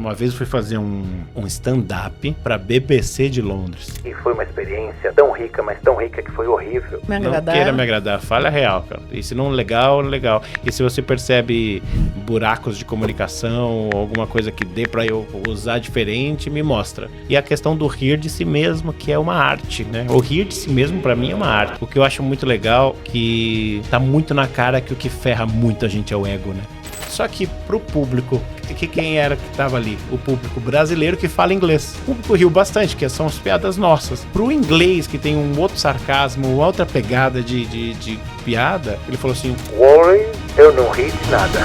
Uma vez eu fui fazer um stand-up pra BBC de Londres. E foi uma experiência tão rica, mas tão rica que foi horrível. Não queira me agradar, fala a real, cara. E se não legal, legal. E se você percebe buracos de comunicação, alguma coisa que dê pra eu usar diferente, me mostra. E a questão do rir de si mesmo, que é uma arte, né? O rir de si mesmo, pra mim, é uma arte. O que eu acho muito legal, que tá muito na cara que o que ferra muito a gente é o ego, né? Só que pro público, quem era que tava ali? O público brasileiro que fala inglês. O público riu bastante, que são as piadas nossas. Pro inglês, que tem um outro sarcasmo, outra pegada de piada, ele falou assim: Warren, eu não ri de nada.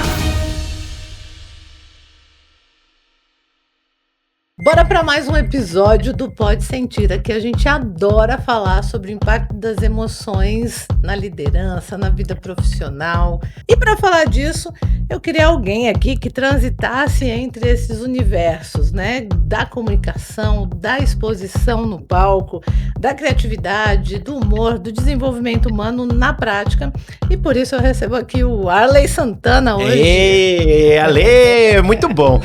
Bora para mais um episódio do Pode Sentir. Aqui a gente adora falar sobre o impacto das emoções na liderança, na vida profissional. E para falar disso, eu queria alguém aqui que transitasse entre esses universos, né? Da comunicação, da exposição no palco, da criatividade, do humor, do desenvolvimento humano na prática. E por isso eu recebo aqui o Arley Santana hoje. Ei, Ale, muito bom.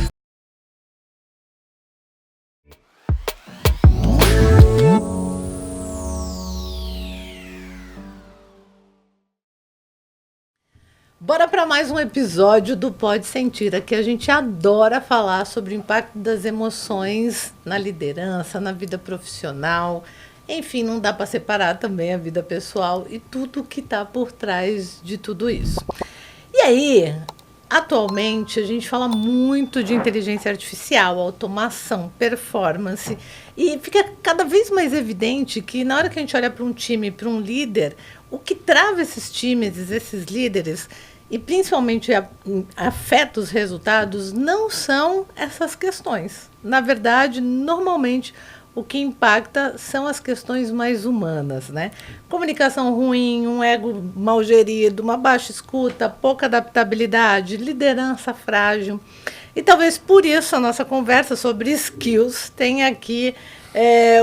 Bora para mais um episódio do Pode Sentir. Aqui a gente adora falar sobre o impacto das emoções na liderança, na vida profissional. Enfim, não dá para separar também a vida pessoal e tudo que está por trás de tudo isso. E aí, atualmente, a gente fala muito de inteligência artificial, automação, performance. E fica cada vez mais evidente que na hora que a gente olha para um time, para um líder, o que trava esses times, esses líderes, e principalmente afeta os resultados, não são essas questões. Na verdade, normalmente, o que impacta são as questões mais humanas, né? Comunicação ruim, um ego mal gerido, uma baixa escuta, pouca adaptabilidade, liderança frágil. E talvez por isso a nossa conversa sobre skills tenha aqui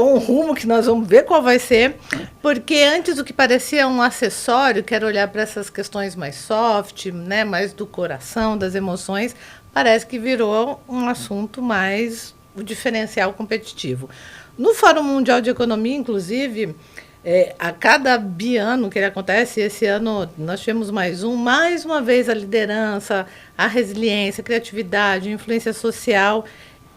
um rumo que nós vamos ver qual vai ser, porque antes o que parecia um acessório, que era olhar para essas questões mais soft, né, mais do coração, das emoções, parece que virou um assunto mais o diferencial competitivo. No Fórum Mundial de Economia, inclusive, a cada biano que ele acontece, esse ano nós tivemos mais uma vez a liderança, a resiliência, a criatividade, a influência social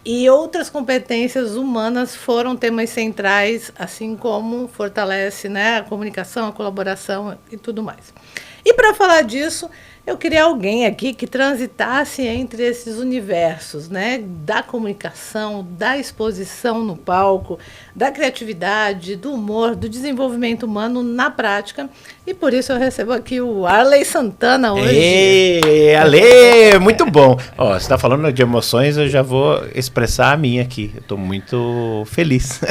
e outras competências humanas foram temas centrais, assim como fortalece, né, a comunicação, a colaboração e tudo mais. E para falar disso, eu queria alguém aqui que transitasse entre esses universos, né, da comunicação, da exposição no palco, da criatividade, do humor, do desenvolvimento humano na prática. E por isso eu recebo aqui o Arley Santana hoje. Ei, Ale, muito bom. Ó, você está falando de emoções, eu já vou expressar a minha aqui. Eu estou muito feliz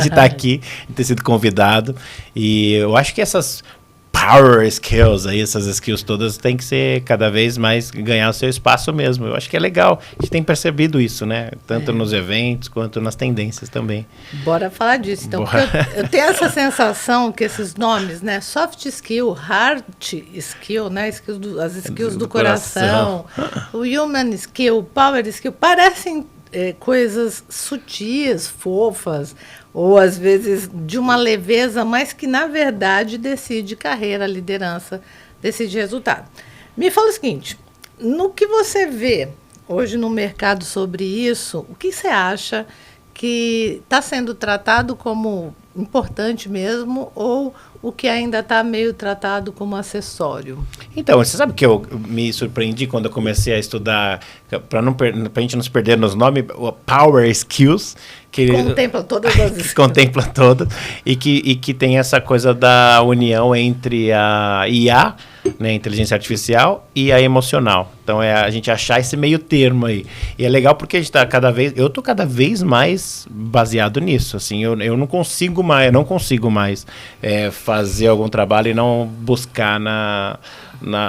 de estar aqui, de ter sido convidado. E eu acho que essas power skills aí, essas skills todas tem que ser cada vez mais ganhar o seu espaço mesmo. Eu acho que é legal. A gente tem percebido isso, né? Tanto nos eventos quanto nas tendências também. Bora falar disso. Então, eu tenho essa sensação que esses nomes, né? Soft skill, hard skill, né? As skills do coração, o human skill, power skill, parecem coisas sutis, fofas, ou às vezes de uma leveza, mas que na verdade decide carreira, liderança, decide resultado. Me fala o seguinte, no que você vê hoje no mercado sobre isso, o que você acha que está sendo tratado como importante mesmo ou o que ainda está meio tratado como acessório? Então, você sabe que eu me surpreendi quando eu comecei a estudar, para a gente não se perder nos nomes, o Power Skills, que contempla todas as que contempla todas, e que tem essa coisa da união entre a IA, né, inteligência artificial, e a emocional. Então é a gente achar esse meio termo aí. E é legal porque a gente tá eu tô cada vez mais baseado nisso, assim, eu não consigo mais fazer algum trabalho e não buscar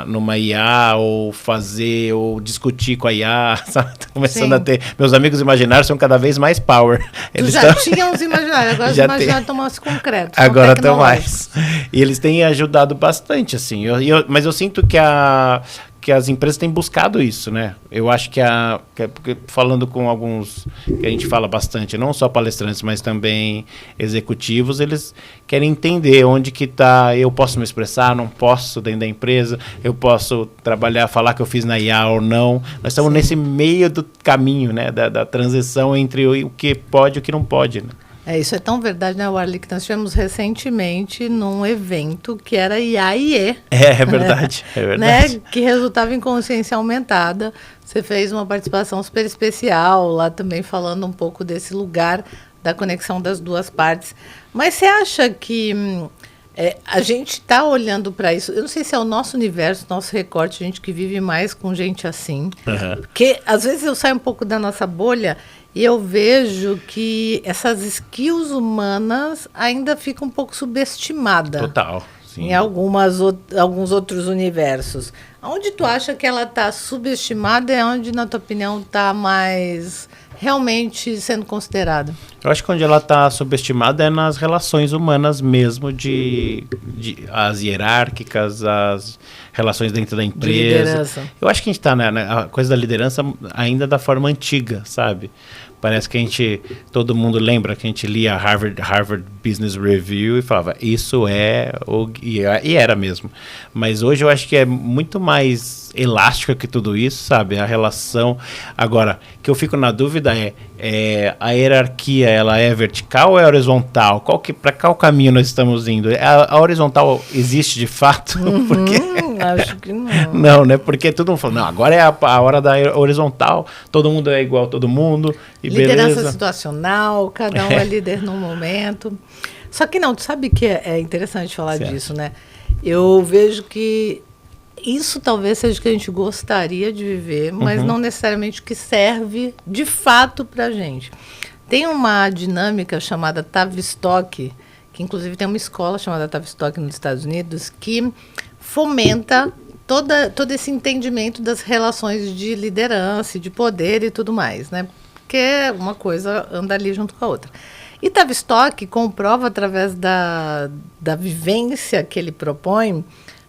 numa IA ou fazer ou discutir com a IA, sabe? Tô começando a ter, meus amigos imaginários são cada vez mais power. Eles já tinham os imaginários, agora os imaginários estão mais concretos. Agora estão mais. E eles têm ajudado bastante, assim. Mas eu sinto que que as empresas têm buscado isso, né? Eu acho porque falando com alguns, que a gente fala bastante, não só palestrantes, mas também executivos, eles querem entender onde que está, eu posso me expressar, não posso dentro da empresa, eu posso trabalhar, falar que eu fiz na IA ou não. Nós estamos nesse meio do caminho, né? Da transição entre o que pode e o que não pode, né? Isso é tão verdade, né, Warley, que nós tivemos recentemente num evento que era IAIE. É verdade, é verdade. Né, que resultava em consciência aumentada. Você fez uma participação super especial lá também, falando um pouco desse lugar da conexão das duas partes. Mas você acha que a gente está olhando para isso? Eu não sei se é o nosso universo, nosso recorte, gente que vive mais com gente assim. Porque às vezes eu saio um pouco da nossa bolha e eu vejo que essas skills humanas ainda ficam um pouco subestimadas. Total, sim. Em alguns outros universos. Onde tu acha que ela está subestimada e onde, na tua opinião, está mais realmente sendo considerada? Eu acho que onde ela está subestimada é nas relações humanas mesmo, as hierárquicas, as relações dentro da empresa. De liderança. Eu acho que a gente está na coisa da liderança ainda da forma antiga, sabe? Parece que todo mundo lembra que a gente lia Harvard Business Review e falava, isso e era mesmo. Mas hoje eu acho que é muito mais elástica que tudo isso, sabe? A relação. Agora, o que eu fico na dúvida é a hierarquia, ela é vertical ou é horizontal? Para qual caminho nós estamos indo? A horizontal existe de fato? Porque... Acho que não. Não, né? Porque todo mundo fala, não, agora é a hora da horizontal, todo mundo é igual a todo mundo, e liderança beleza. Situacional, cada um é líder no momento. Só que não, tu sabe que é interessante falar disso, né? Eu vejo que isso talvez seja o que a gente gostaria de viver, mas não necessariamente o que serve de fato para a gente. Tem uma dinâmica chamada Tavistock, que inclusive tem uma escola chamada Tavistock nos Estados Unidos, que fomenta todo esse entendimento das relações de liderança, de poder e tudo mais, né? Porque uma coisa anda ali junto com a outra. E Tavistock comprova através da vivência que ele propõe,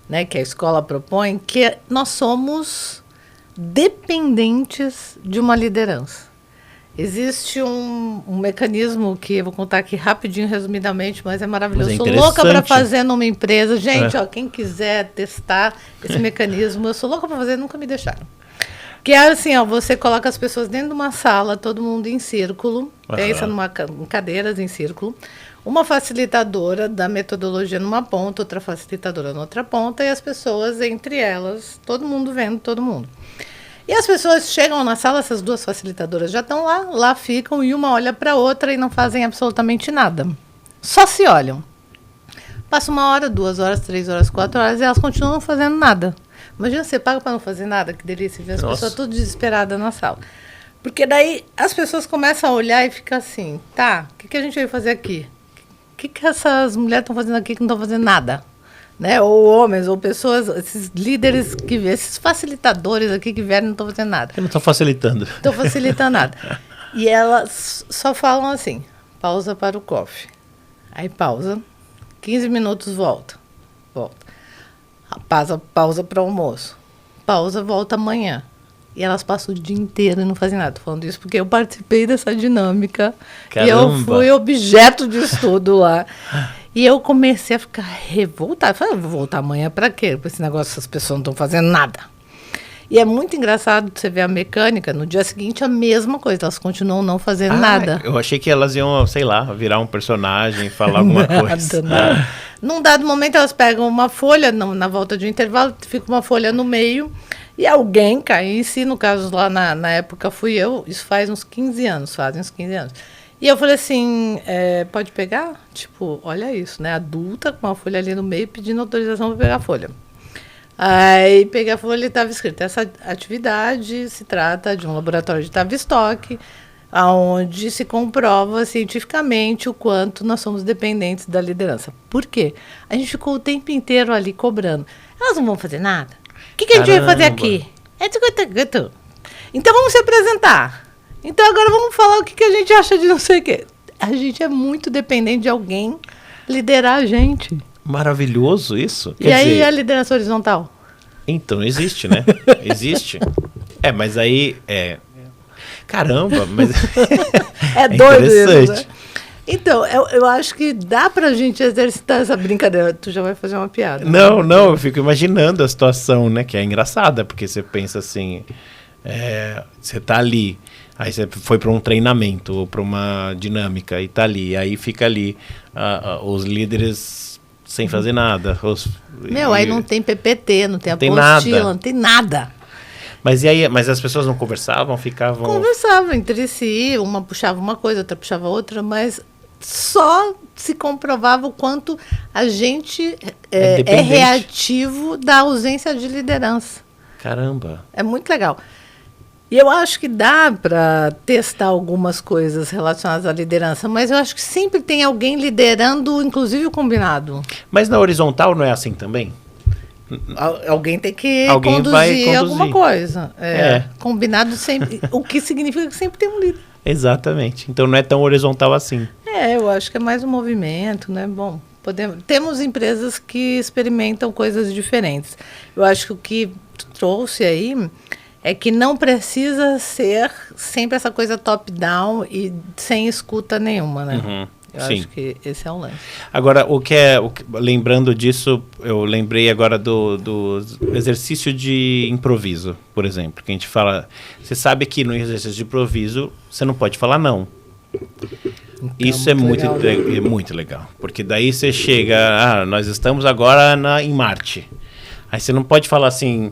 né, que a escola propõe, que nós somos dependentes de uma liderança. Existe um mecanismo que eu vou contar aqui rapidinho, resumidamente, mas é maravilhoso. Mas sou louca para fazer numa empresa. Gente, quem quiser testar esse mecanismo, eu sou louca para fazer, nunca me deixaram. Que é assim, você coloca as pessoas dentro de uma sala, todo mundo em círculo, pensa em cadeiras em círculo, uma facilitadora da metodologia numa ponta, outra facilitadora na outra ponta, e as pessoas entre elas, todo mundo vendo todo mundo. E as pessoas chegam na sala, essas duas facilitadoras já estão lá ficam, e uma olha para a outra e não fazem absolutamente nada. Só se olham. Passa 1 hora, 2 horas, 3 horas, 4 horas, e elas continuam não fazendo nada. Imagina, você paga para não fazer nada, que delícia, ver as pessoas tudo desesperadas na sala. Porque daí as pessoas começam a olhar e ficam assim, tá, o que a gente veio fazer aqui? O que essas mulheres estão fazendo aqui que não estão fazendo nada? Né? Ou homens, ou pessoas, esses líderes, esses facilitadores aqui que vieram não estão fazendo nada. Eu não estou facilitando. Não estão facilitando nada. E elas só falam assim, pausa para o coffee. Aí pausa, 15 minutos volta. Pausa para o almoço. Pausa, volta amanhã. E elas passam o dia inteiro e não fazem nada. Tô falando isso porque eu participei dessa dinâmica. Caramba. E eu fui objeto de estudo lá. E eu comecei a ficar revoltada. Falei, vou voltar amanhã para quê? Para esse negócio, essas pessoas não estão fazendo nada. E é muito engraçado você ver a mecânica. No dia seguinte, a mesma coisa. Elas continuam não fazendo nada. Eu achei que elas iam, sei lá, virar um personagem, falar alguma coisa. Nada. Num dado momento, elas pegam uma folha, na volta de um intervalo, fica uma folha no meio, e alguém cai em si. No caso, lá na época fui eu. Isso fazem uns 15 anos. E eu falei assim, pode pegar? Tipo, olha isso, né? Adulta com uma folha ali no meio pedindo autorização para pegar a folha. Aí peguei a folha e estava escrito, essa atividade se trata de um laboratório de Tavistock, onde se comprova cientificamente o quanto nós somos dependentes da liderança. Por quê? A gente ficou o tempo inteiro ali cobrando. Elas não vão fazer nada? O que a gente vai fazer aqui? Então vamos se apresentar. Então agora vamos falar o que a gente acha de não sei o quê. A gente é muito dependente de alguém liderar a gente. Maravilhoso isso. E aí a liderança horizontal? Então, existe, né? Existe. Mas aí... Caramba, mas... É doido isso, interessante. né? Então, eu acho que dá pra gente exercitar essa brincadeira. Tu já vai fazer uma piada. Não, eu fico imaginando a situação, né? Que é engraçada, porque você pensa assim... você tá ali, aí você foi para um treinamento ou para uma dinâmica e tá ali, aí fica ali os líderes sem fazer nada. Aí não tem PPT, não tem tem apostila, nada. não tem nada. Mas e aí, mas as pessoas não conversavam, ficavam... Conversavam entre si, uma puxava uma coisa, outra puxava outra, mas só se comprovava o quanto a gente é dependente. reativo da ausência de liderança. Caramba. É muito legal. E eu acho que dá para testar algumas coisas relacionadas à liderança, mas eu acho que sempre tem alguém liderando, inclusive o combinado. Mas na horizontal não é assim também? Alguém tem que Alguém vai conduzir alguma coisa. Combinado sempre. O que significa que sempre tem um líder. Exatamente. Então não é tão horizontal assim. Eu acho que é mais um movimento, né? Bom, temos empresas que experimentam coisas diferentes. Eu acho que o que tu trouxe aí é que não precisa ser sempre essa coisa top-down e sem escuta nenhuma, né? Uhum. Eu Sim. acho que esse é o lance. Agora, lembrando disso, eu lembrei agora do exercício de improviso, por exemplo. Que a gente fala, você sabe que no exercício de improviso, você não pode falar não. Então, isso é muito legal. Porque daí você chega, nós estamos agora em Marte. Aí você não pode falar assim...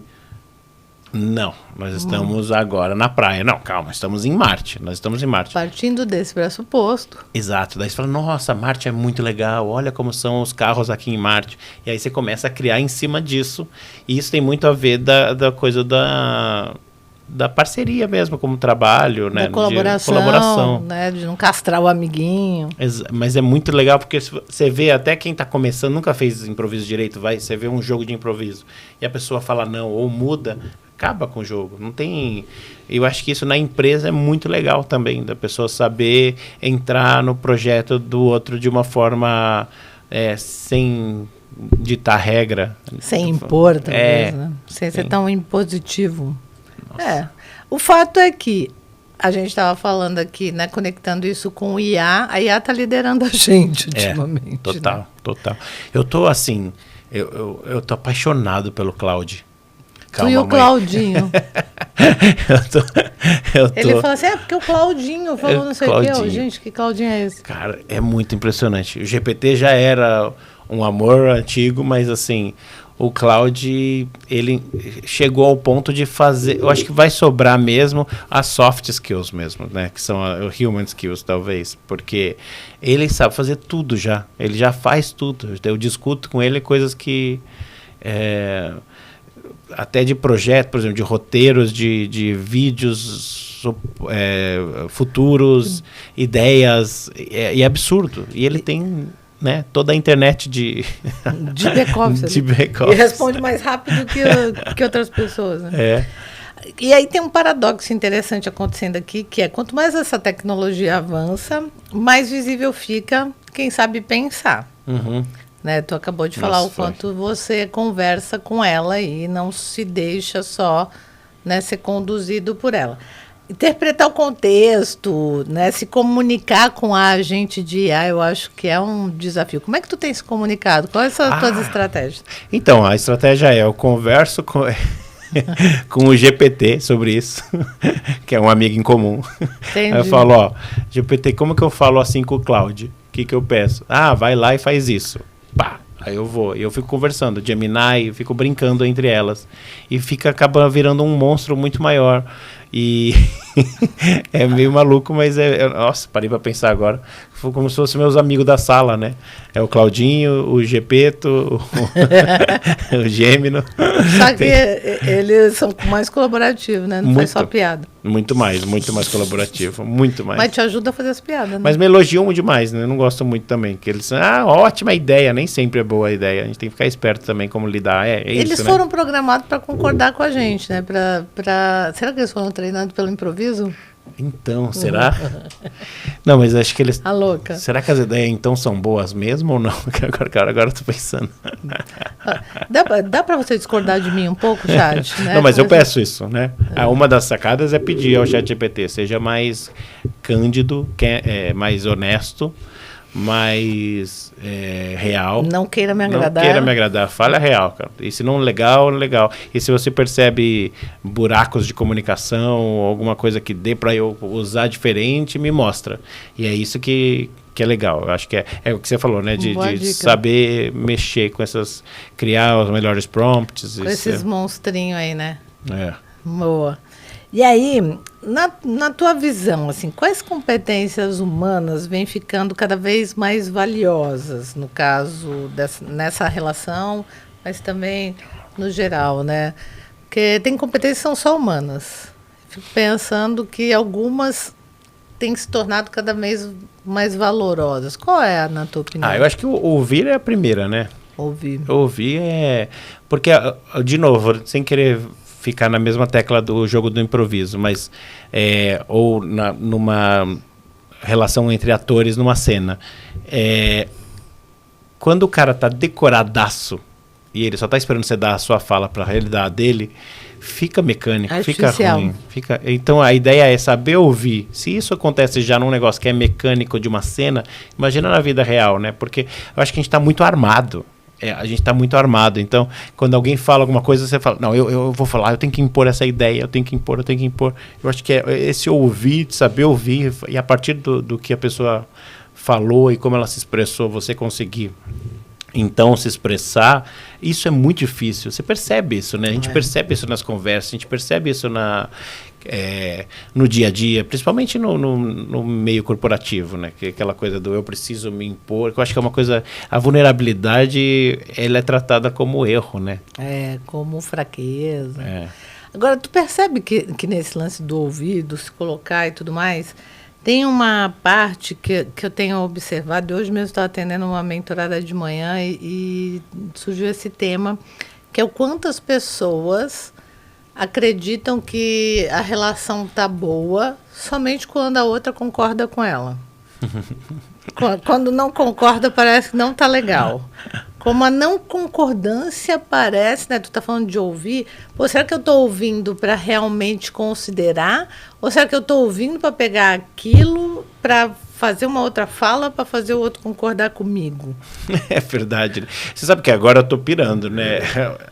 Não, nós estamos agora na praia. Não, calma, estamos em Marte. Nós estamos em Marte. Partindo desse pressuposto. Exato. Daí você fala, nossa, Marte é muito legal. Olha como são os carros aqui em Marte. E aí você começa a criar em cima disso. E isso tem muito a ver da coisa da parceria mesmo, como trabalho, né? Da colaboração, né? De não castrar o amiguinho. Mas é muito legal porque você vê até quem está começando, nunca fez improviso direito, você vê um jogo de improviso e a pessoa fala não ou muda, acaba com o jogo. Não tem... Eu acho que isso na empresa é muito legal também, da pessoa saber entrar no projeto do outro de uma forma sem ditar regra. Sem impor, talvez, né? Sem ser tão impositivo. O fato é que a gente estava falando aqui, né, conectando isso com o IA, a IA está liderando a gente ultimamente. Total, né? total. Eu tô assim, eu tô apaixonado pelo Cloud. Calma, tu e o Claudinho. Ele falou assim, porque o Claudinho falou não sei o quê. Gente, que Claudinho é esse? Cara, é muito impressionante. O GPT já era um amor antigo, mas assim... O Cloud, ele chegou ao ponto de fazer... Eu acho que vai sobrar mesmo as soft skills mesmo, né? Que são os human skills, talvez. Porque ele sabe fazer tudo já. Ele já faz tudo. Eu discuto com ele coisas que... até de projeto, por exemplo, de roteiros, de vídeos futuros, ideias. E é absurdo. E ele tem... Né? Toda a internet de back-office. De back-office. E responde mais rápido que outras pessoas. Né? E aí tem um paradoxo interessante acontecendo aqui, que é quanto mais essa tecnologia avança, mais visível fica quem sabe pensar. Uhum. Né? Tu acabou de falar o quanto você conversa com ela e não se deixa só, né, ser conduzido por ela. Interpretar o contexto, né, se comunicar com a agente de IA, eu acho que é um desafio. Como é que tu tem se comunicado? Quais são as tuas estratégias? Então, a estratégia eu converso com o GPT sobre isso, que é um amigo em comum. Entendi. Aí eu falo, GPT, como que eu falo assim com o Cloud? O que eu peço? Vai lá e faz isso. Pá! Aí eu vou, e eu fico conversando, Gemini, eu fico brincando entre elas. E acaba virando um monstro muito maior. E é meio maluco, mas nossa, parei pra pensar agora. Foi como se fossem meus amigos da sala, né? É o Claudinho, o Gepeto, o Gêmino. Só que eles são mais colaborativos, né? Não faz só piada. Muito mais colaborativo, muito mais. Mas te ajuda a fazer as piadas, né? Mas me elogiam demais, né? Eu não gosto muito também. Que eles ótima ideia, nem sempre é boa a ideia. A gente tem que ficar esperto também como lidar. Eles isso, foram programados para concordar com a gente, né? Será que eles foram treinados pelo improviso? Então, será? Não, mas acho que eles... A louca. Será que as ideias então são boas mesmo ou não? Agora eu tô pensando. Dá para você discordar de mim um pouco, chat? Né? Não, mas eu peço isso, né? Uma das sacadas é pedir ao ChatGPT, seja mais cândido, mais honesto, mais real. Não queira me agradar. Não queira me agradar, fala real, cara. E se não legal, legal. E se você percebe buracos de comunicação, alguma coisa que dê para eu usar diferente, me mostra. E é isso que é legal. Eu acho que é o que você falou, né? De saber mexer com essas... Criar os melhores prompts. Com esses monstrinhos aí, né? É. Boa. E aí, na tua visão, assim, quais competências humanas vêm ficando cada vez mais valiosas, no caso, nessa relação, mas também no geral, né? Porque tem competências que são só humanas. Fico pensando que algumas têm se tornado cada vez mais valorosas. Qual é, na tua opinião? Eu acho que ouvir é a primeira, né? Ouvir é... Porque, de novo, sem querer ficar na mesma tecla do jogo do improviso, mas ou numa relação entre atores numa cena. Quando o cara tá decoradaço e ele só tá esperando você dar a sua fala para a realidade dele, fica mecânico, artificial. Fica ruim. Então a ideia é saber ouvir. Se isso acontece já num negócio que é mecânico de uma cena, imagina na vida real, né? Porque eu acho que a gente tá muito armado. A gente está muito armado, então quando alguém fala alguma coisa, você fala, não, eu vou falar, eu tenho que impor essa ideia, eu tenho que impor. Eu acho que esse ouvir, saber ouvir, e a partir do que a pessoa falou e como ela se expressou, você conseguir então se expressar, isso é muito difícil. Você percebe isso, né? A gente percebe isso nas conversas, a gente percebe isso no dia a dia, principalmente no meio corporativo, né? Que é aquela coisa do eu preciso me impor, que eu acho que é uma coisa... A vulnerabilidade, ela é tratada como erro, né? Como fraqueza. Agora, tu percebe que nesse lance do ouvido, se colocar e tudo mais... Tem uma parte que eu tenho observado, e hoje mesmo estava atendendo uma mentorada de manhã e surgiu esse tema, que é o quanto as pessoas acreditam que a relação está boa somente quando a outra concorda com ela. Quando não concorda, parece que não está legal. Como a não concordância parece, né? Tu tá falando de ouvir. Pô, será que eu tô ouvindo para realmente considerar? Ou será que eu tô ouvindo para pegar aquilo, para fazer uma outra fala, para fazer o outro concordar comigo? É verdade. Você sabe que agora eu tô pirando, né?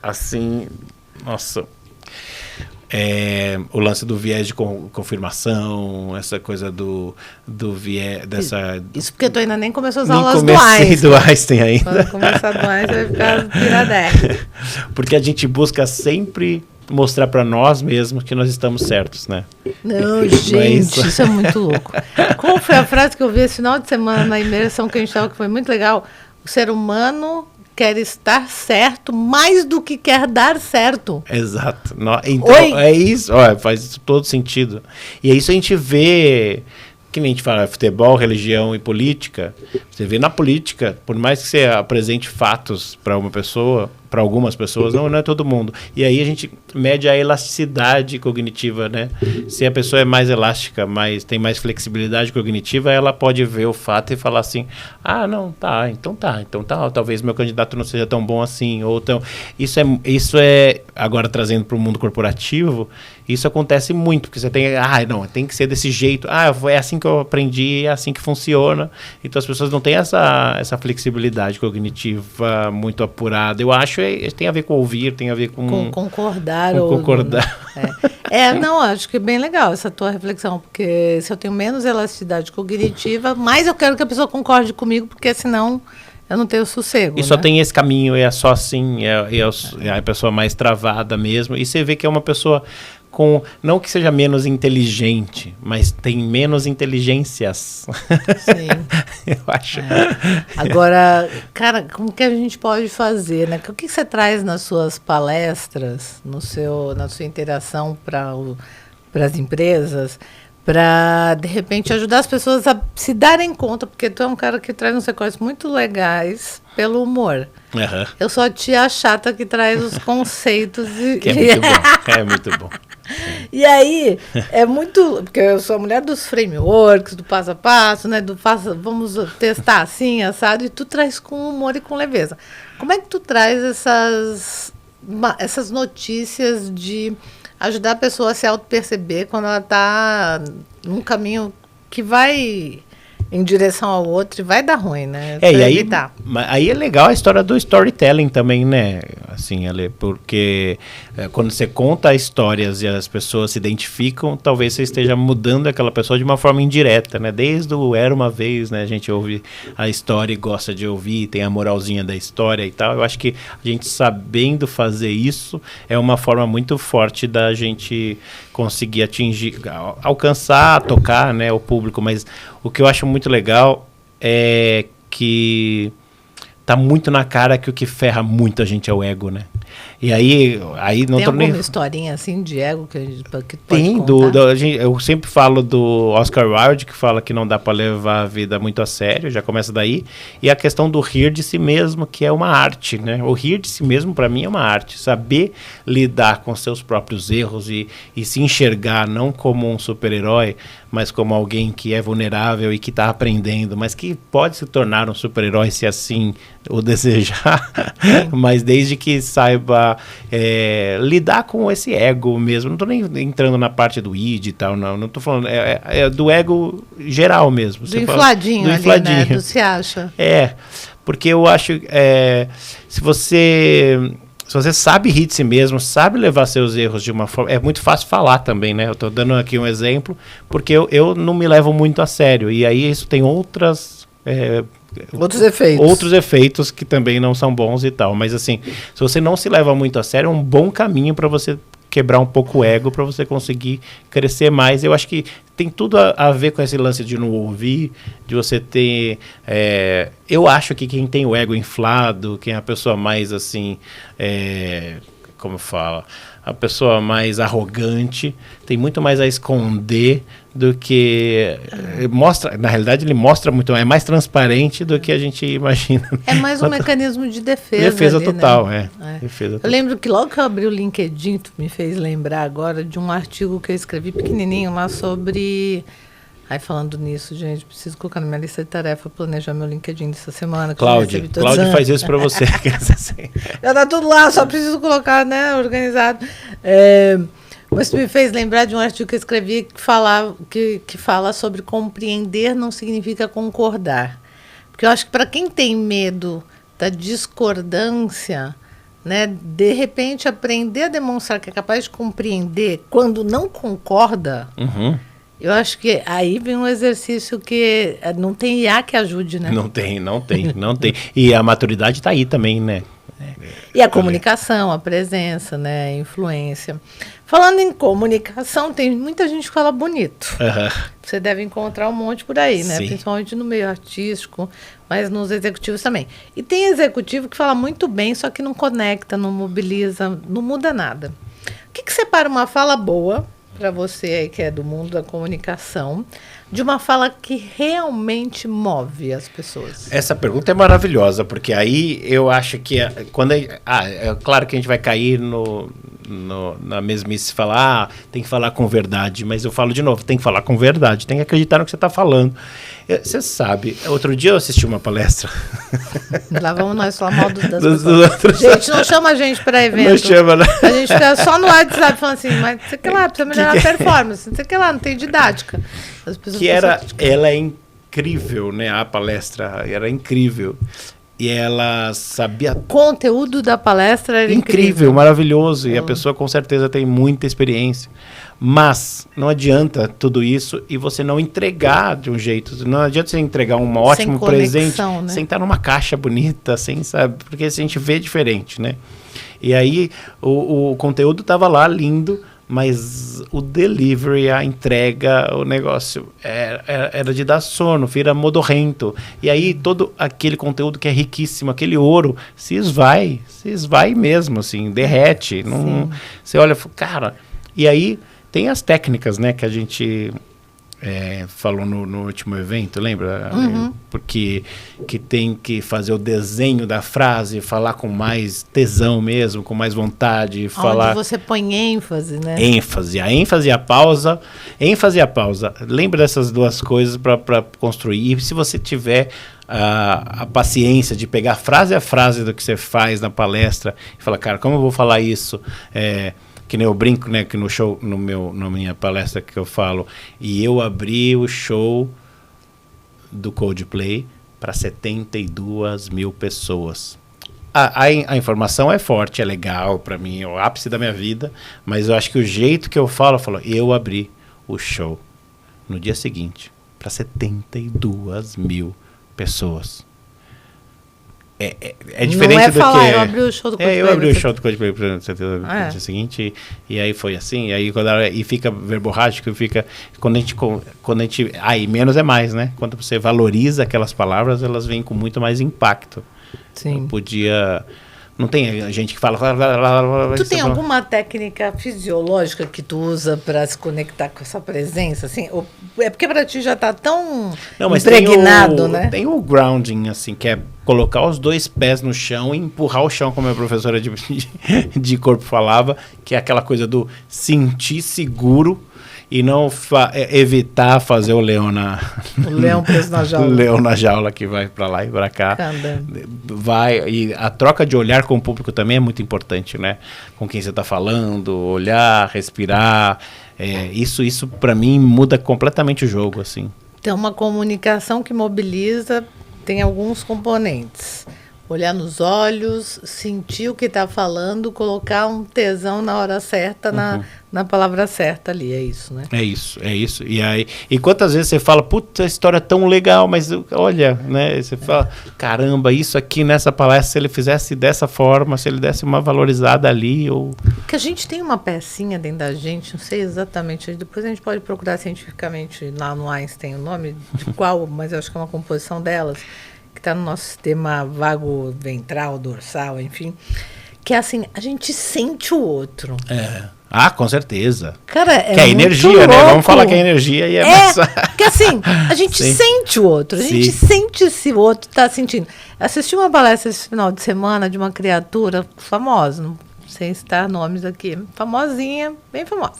Assim, nossa... o lance do viés de confirmação, essa coisa do viés, dessa... Isso porque tu ainda nem começou as nem aulas do Einstein ainda. Quando começar do Einstein vai ficar piradé. Porque a gente busca sempre mostrar para nós mesmos que nós estamos certos, né? Não, gente, isso é muito louco. Qual foi a frase que eu vi esse final de semana na imersão que a gente estava, que foi muito legal? O ser humano... quer estar certo mais do que quer dar certo. Exato. Então, é isso. Faz todo sentido. E é isso a gente vê, que nem a gente fala, futebol, religião e política. Você vê na política, por mais que você apresente fatos para uma pessoa, para algumas pessoas, não é todo mundo. E aí a gente mede a elasticidade cognitiva, né? Se a pessoa é mais elástica, tem mais flexibilidade cognitiva, ela pode ver o fato e falar assim, então talvez meu candidato não seja tão bom assim, ou tão... Isso é agora trazendo para o mundo corporativo, isso acontece muito, porque você tem que ser desse jeito, é assim que eu aprendi, é assim que funciona, então as pessoas não têm essa flexibilidade cognitiva muito apurada. Eu acho que tem a ver com ouvir, tem a ver com concordar. Não, acho que é bem legal essa tua reflexão, porque se eu tenho menos elasticidade cognitiva, mais eu quero que a pessoa concorde comigo, porque senão eu não tenho sossego. E só tem esse caminho, é só assim, é a pessoa mais travada mesmo, e você vê que é uma pessoa não que seja menos inteligente, mas tem menos inteligências. Sim. Eu acho. Agora, cara, como que a gente pode fazer, né? O que você traz nas suas palestras, na sua interação para as empresas, para, de repente, ajudar as pessoas a se darem conta, porque tu é um cara que traz uns recortes muito legais pelo humor. Aham. Eu sou a tia chata que traz os conceitos. Que é muito bom. É muito bom. E aí, é muito... Porque eu sou a mulher dos frameworks, do passo a passo, né? Vamos testar assim, assado. E tu traz com humor e com leveza. Como é que tu traz essas notícias de ajudar a pessoa a se auto-perceber quando ela está num caminho que vai em direção ao outro e vai dar ruim, né? E aí é legal a história do storytelling também, né? Assim, porque quando você conta histórias e as pessoas se identificam, talvez você esteja mudando aquela pessoa de uma forma indireta, né? Desde o Era Uma Vez, né? A gente ouve a história e gosta de ouvir, tem a moralzinha da história e tal. Eu acho que a gente sabendo fazer isso é uma forma muito forte da gente conseguir atingir, alcançar, tocar, né, o público. Mas o que eu acho muito legal é que tá muito na cara que o que ferra muito a gente é o ego, né? E aí não tem tô alguma nem... historinha assim de ego que tu Tem, pode contar? eu sempre falo do Oscar Wilde, que fala que não dá para levar a vida muito a sério, já começa daí. E a questão do rir de si mesmo, que é uma arte, né? O rir de si mesmo, para mim, é uma arte. Saber lidar com seus próprios erros e se enxergar não como um super-herói, mas como alguém que é vulnerável e que está aprendendo, mas que pode se tornar um super-herói se assim o desejar, mas desde que saiba lidar com esse ego mesmo. Não estou nem entrando na parte do id e tal, não estou falando, é do ego geral mesmo. Do infladinho, do infladinho, né? Do se acha. Porque eu acho, se você sabe rir de si mesmo, sabe levar seus erros de uma forma... É muito fácil falar também, né? Eu estou dando aqui um exemplo, porque eu não me levo muito a sério. E aí isso tem outros efeitos que também não são bons e tal. Mas assim, se você não se leva muito a sério, é um bom caminho para você quebrar um pouco o ego, para você conseguir crescer mais. Eu acho que tem tudo a ver com esse lance de não ouvir, de você ter... eu acho que quem tem o ego inflado, quem é a pessoa mais assim... como fala? A pessoa mais arrogante tem muito mais a esconder do que... Na realidade, ele mostra muito, é mais transparente do que a gente imagina. É mais um mecanismo de defesa. Defesa ali, total, né? Defesa eu lembro que logo que eu abri o LinkedIn, tu me fez lembrar agora de um artigo que eu escrevi pequenininho lá sobre... Aí falando nisso, gente, preciso colocar na minha lista de tarefa, planejar meu LinkedIn dessa semana. Cláudia faz isso para você. Já tá tudo lá, só preciso colocar, né, organizado. Mas tu me fez lembrar de um artigo que eu escrevi que fala sobre compreender não significa concordar. Porque eu acho que para quem tem medo da discordância, né, de repente aprender a demonstrar que é capaz de compreender quando não concorda... Uhum. Eu acho que aí vem um exercício que não tem IA que ajude, né? Não tem. E a maturidade está aí também, né? E a comunicação, a presença, né? A influência. Falando em comunicação, tem muita gente que fala bonito. Uhum. Você deve encontrar um monte por aí, né? Sim. Principalmente no meio artístico, mas nos executivos também. E tem executivo que fala muito bem, só que não conecta, não mobiliza, não muda nada. O que separa uma fala boa, para você aí que é do mundo da comunicação, de uma fala que realmente move as pessoas? Essa pergunta é maravilhosa, porque aí eu acho que quando é claro que a gente vai cair na mesmice, falar, tem que falar com verdade, mas eu falo de novo, tem que falar com verdade, tem que acreditar no que você está falando. Você sabe, outro dia eu assisti uma palestra. Lá vamos nós falar mal das pessoas. Gente, não chama a gente para evento. Não chama, né? A gente fica só no WhatsApp falando assim, mas não sei o que lá, precisa melhorar a performance, não sei o que lá, não tem didática. As pessoas ela é incrível, né? A palestra era incrível. E ela sabia... O conteúdo da palestra era incrível. Maravilhoso. E a pessoa com certeza tem muita experiência. Mas não adianta tudo isso e você não entregar de um jeito. Não adianta você entregar um ótimo presente, né? Sem estar numa caixa bonita, sem, sabe? Porque a gente vê diferente, né? E aí o conteúdo estava lá, lindo, mas o delivery, a entrega, o negócio era de dar sono, vira modorrento. E aí todo aquele conteúdo que é riquíssimo, aquele ouro, se esvai mesmo, assim, derrete. Não, você olha e fala, cara... E aí tem as técnicas, né, que a gente falou no último evento, lembra? Porque que tem que fazer o desenho da frase, falar com mais tesão mesmo, com mais vontade, falar... Onde você põe ênfase, né? A ênfase e a pausa. Ênfase e a pausa. Lembra dessas duas coisas para construir. E se você tiver a paciência de pegar frase a frase do que você faz na palestra e falar, cara, como eu vou falar isso? Que nem eu brinco, né, que no show, na minha palestra que eu falo, e eu abri o show do Coldplay para 72 mil pessoas. A informação é forte, é legal para mim, é o ápice da minha vida, mas eu acho que o jeito que eu falo, eu abri o show no dia seguinte para 72 mil pessoas. É diferente não é do falar, que... eu abri o show do Coldplay. Eu abri o show do Coldplay no dia seguinte, e aí foi assim, e fica verborrágico, quando a gente... Aí menos é mais, né? Quando você valoriza aquelas palavras, elas vêm com muito mais impacto. Sim. Não tem gente que fala... Tu tem alguma técnica fisiológica que tu usa para se conectar com essa presença? Assim? É porque para ti já está tão impregnado, né? Tem o grounding, assim, que é colocar os 2 pés no chão e empurrar o chão, como a professora de corpo falava, que é aquela coisa do sentir seguro e não evitar fazer o leão o leão preso na jaula. O leão na jaula que vai para lá e para cá. E a troca de olhar com o público também é muito importante, né? Com quem você está falando, olhar, respirar. Isso para mim muda completamente o jogo, assim. Então, uma comunicação que mobiliza tem alguns componentes. Olhar nos olhos, sentir o que está falando, colocar um tesão na hora certa, na palavra certa ali, é isso, né? É isso. E quantas vezes você fala, puta, a história é tão legal, mas olha, né? Você fala, caramba, isso aqui nessa palestra, se ele fizesse dessa forma, se ele desse uma valorizada ali, ou... Porque a gente tem uma pecinha dentro da gente, não sei exatamente, depois a gente pode procurar cientificamente lá no Einstein o nome de qual, mas eu acho que é uma composição delas, que está no nosso sistema vago ventral, dorsal, enfim, que é assim, a gente sente o outro. Com certeza. Cara, que é energia, louco, né? Vamos falar que é energia e mais... Porque assim, a gente sente o outro, a gente sente se o outro está sentindo. Assisti uma palestra esse final de semana de uma criatura famosa, não sei citar nomes aqui, famosinha, bem famosa.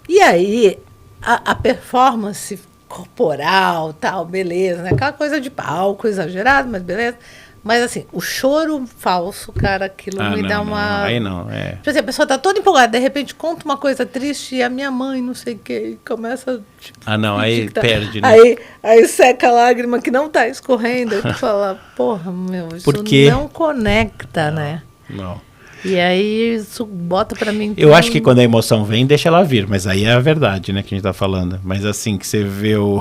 E aí, a performance corporal, tal, beleza, né? Aquela coisa de palco exagerado, mas beleza. Mas assim, o choro falso, cara, aquilo me dá uma... Aí não, Por exemplo, a pessoa tá toda empolgada, de repente conta uma coisa triste e a minha mãe, não sei o quê, e começa... Tipo, aí perde, né? Aí seca a lágrima que não tá escorrendo, aí tu fala, porra, meu, isso não conecta, né? Não. E aí isso bota pra mim... Eu acho que quando a emoção vem, deixa ela vir. Mas aí é a verdade, né, que a gente tá falando. Mas assim, que você vê o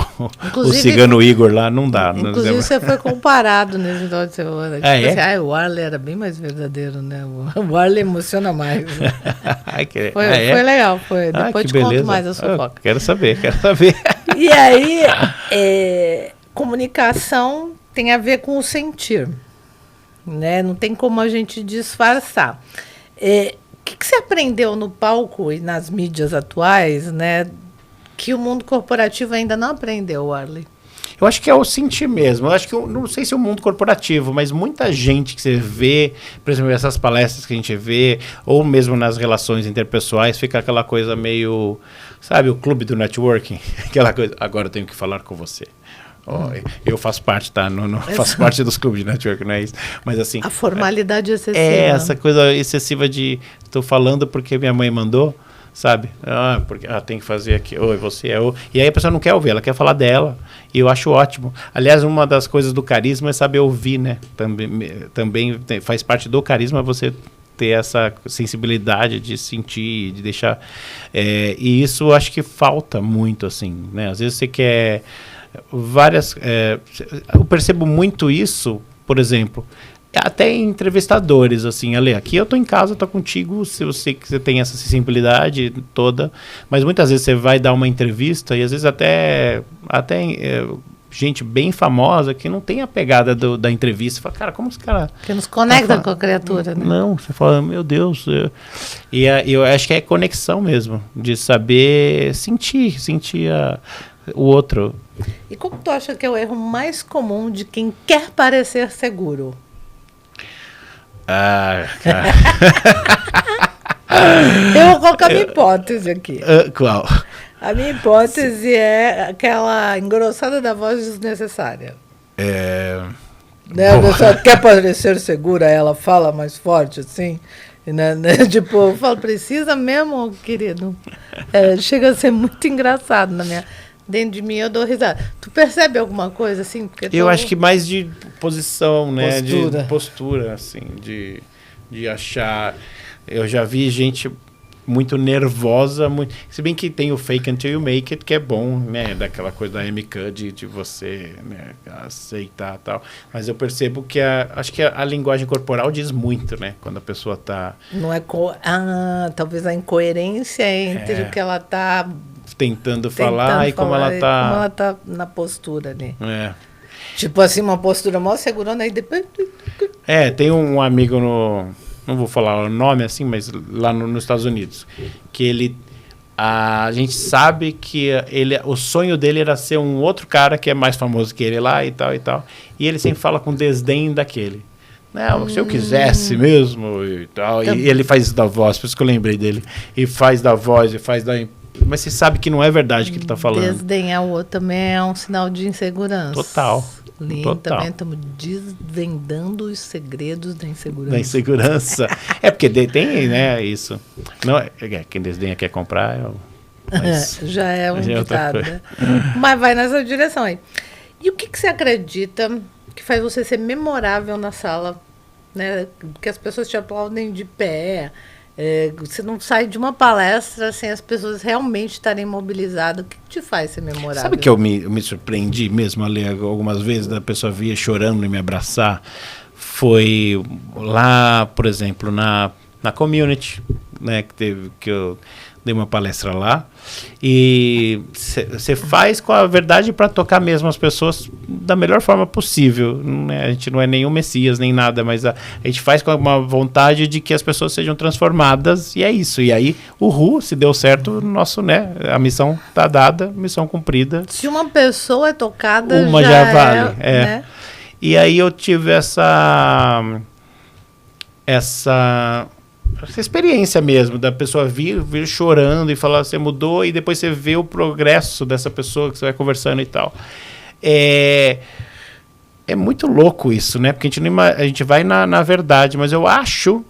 cigano Igor lá, não dá. Inclusive você foi comparado nesse final de semana. Assim, o Arley era bem mais verdadeiro, né? O Arley emociona mais. Né? Foi legal, foi. Depois te conto mais a fofoca. Quero saber. E aí, comunicação tem a ver com o sentir. Né? Não tem como a gente disfarçar. O que você aprendeu no palco e nas mídias atuais, né, que o mundo corporativo ainda não aprendeu, Arley? Eu acho que é o sentir mesmo. Eu acho que, não sei se é o mundo corporativo, mas muita gente que você vê, por exemplo, essas palestras que a gente vê, ou mesmo nas relações interpessoais, fica aquela coisa meio, sabe, o clube do networking? Aquela coisa, agora eu tenho que falar com você. Eu faço parte, tá? Não faço parte dos clubes de network, não é isso. Mas assim... A formalidade excessiva. Essa coisa excessiva de... Estou falando porque minha mãe mandou, sabe? Porque tem que fazer aqui. Você é... E aí a pessoa não quer ouvir, ela quer falar dela. E eu acho ótimo. Aliás, uma das coisas do carisma é saber ouvir, né? Também faz parte do carisma você ter essa sensibilidade de sentir, de deixar... E isso acho que falta muito, assim, né? Às vezes você quer... eu percebo muito isso, por exemplo, até em entrevistadores, assim, Ale, aqui eu tô em casa, tô contigo, eu sei que você tem essa sensibilidade toda, mas muitas vezes você vai dar uma entrevista e às vezes até gente bem famosa que não tem a pegada da entrevista, fala, cara, como esse cara... Que nos conecta com a criatura, né? Não, você fala, meu Deus... E eu acho que é conexão mesmo, de saber sentir o outro. E qual que tu acha que é o erro mais comum de quem quer parecer seguro? Ah, cara. Eu vou colocar minha hipótese aqui. Qual? A minha hipótese é aquela engrossada da voz desnecessária. Né? A pessoa quer parecer segura, ela fala mais forte, assim. Né? Tipo, eu falo, precisa mesmo, querido? Chega a ser muito engraçado dentro de mim, eu dou risada. Tu percebe alguma coisa, assim? Porque eu acho que mais de posição, né? Postura. De postura, assim, de achar... Eu já vi gente muito nervosa, se bem que tem o fake until you make it, que é bom, né? Daquela coisa da MK de você, né, aceitar e tal. Mas eu percebo que acho que a linguagem corporal diz muito, né? Quando a pessoa tá... Não é... talvez a incoerência entre o que ela tá... Tentando falar e como ela tá... Como ela tá na postura ali. Tipo assim, uma postura mó segurona, aí depois... tem um amigo não vou falar o nome assim, mas lá nos Estados Unidos, que a gente sabe que o sonho dele era ser um outro cara que é mais famoso que ele lá e tal, e ele sempre fala com desdém daquele. Não, se eu quisesse mesmo e tal, e ele faz isso da voz, por isso que eu lembrei dele, e faz da voz, e faz da... Mas você sabe que não é verdade que ele está falando. Desdenhar o outro também é um sinal de insegurança. Total. Também estamos desvendando os segredos da insegurança. Da insegurança. Porque tem, né, isso. Não, quem desdenha quer comprar. Mas já é um ditado, né? Mas vai nessa direção aí. E o que você acredita que faz você ser memorável na sala? Né? Que as pessoas te aplaudem de pé. Você não sai de uma palestra sem as pessoas realmente estarem mobilizadas. O que te faz ser memorável? Sabe que eu me surpreendi mesmo a ler algumas vezes, da pessoa via chorando e me abraçar? Foi lá, por exemplo, na Community, né, que eu dei uma palestra lá, e você faz com a verdade para tocar mesmo as pessoas da melhor forma possível, né? A gente não é nenhum messias nem nada, mas a gente faz com uma vontade de que as pessoas sejam transformadas, e é isso. E aí, se deu certo, né, a missão tá dada, missão cumprida. Se uma pessoa é tocada, uma já vale. Né? E aí eu tive essa experiência mesmo, da pessoa vir chorando e falar, você mudou, e depois você vê o progresso dessa pessoa que você vai conversando e tal. É muito louco isso, né? Porque a gente vai na verdade, mas eu acho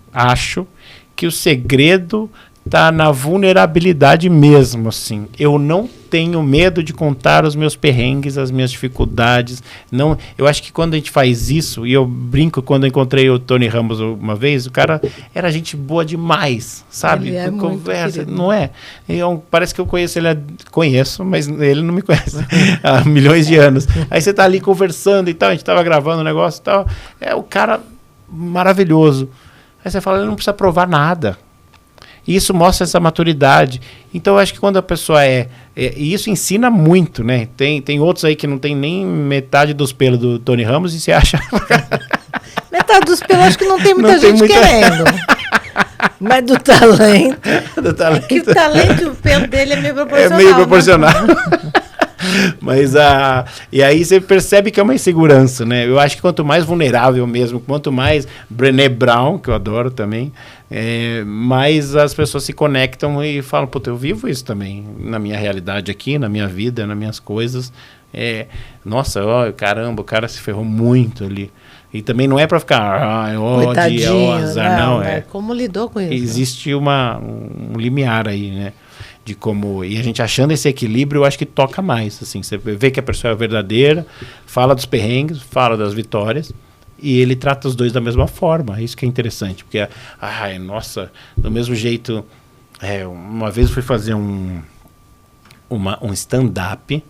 que o segredo tá na vulnerabilidade mesmo, assim. Eu não tenho medo de contar os meus perrengues, as minhas dificuldades. Não, eu acho que quando a gente faz isso, e eu brinco, quando eu encontrei o Tony Ramos uma vez, o cara era gente boa demais, sabe? Ele Conversa, não é? Parece que eu conheço ele, mas ele não me conhece há milhões de anos. Aí você tá ali conversando e tal, a gente tava gravando um negócio e tal, o cara maravilhoso. Aí você fala, ele não precisa provar nada. E isso mostra essa maturidade. Então, eu acho que quando a pessoa e isso ensina muito, né? Tem outros aí que não tem nem metade dos pelos do Tony Ramos, e você acha... Metade dos pelos, acho que não tem muita gente querendo. Mas do talento... Que o talento e o pelo dele é meio proporcional. É meio proporcional. Mas e aí você percebe que é uma insegurança, né? Eu acho que quanto mais vulnerável mesmo, quanto mais Brené Brown, que eu adoro também, mais as pessoas se conectam e falam, puta, eu vivo isso também na minha realidade aqui, na minha vida, nas minhas coisas. Nossa, caramba, o cara se ferrou muito ali. E também não é para ficar, azar, não. Como lidou com isso? Existe um limiar aí, né? De como, e a gente achando esse equilíbrio, eu acho que toca mais, assim, você vê que a pessoa é verdadeira, fala dos perrengues, fala das vitórias, e ele trata os dois da mesma forma. Isso que é interessante, porque nossa, do mesmo jeito, uma vez eu fui fazer um stand-up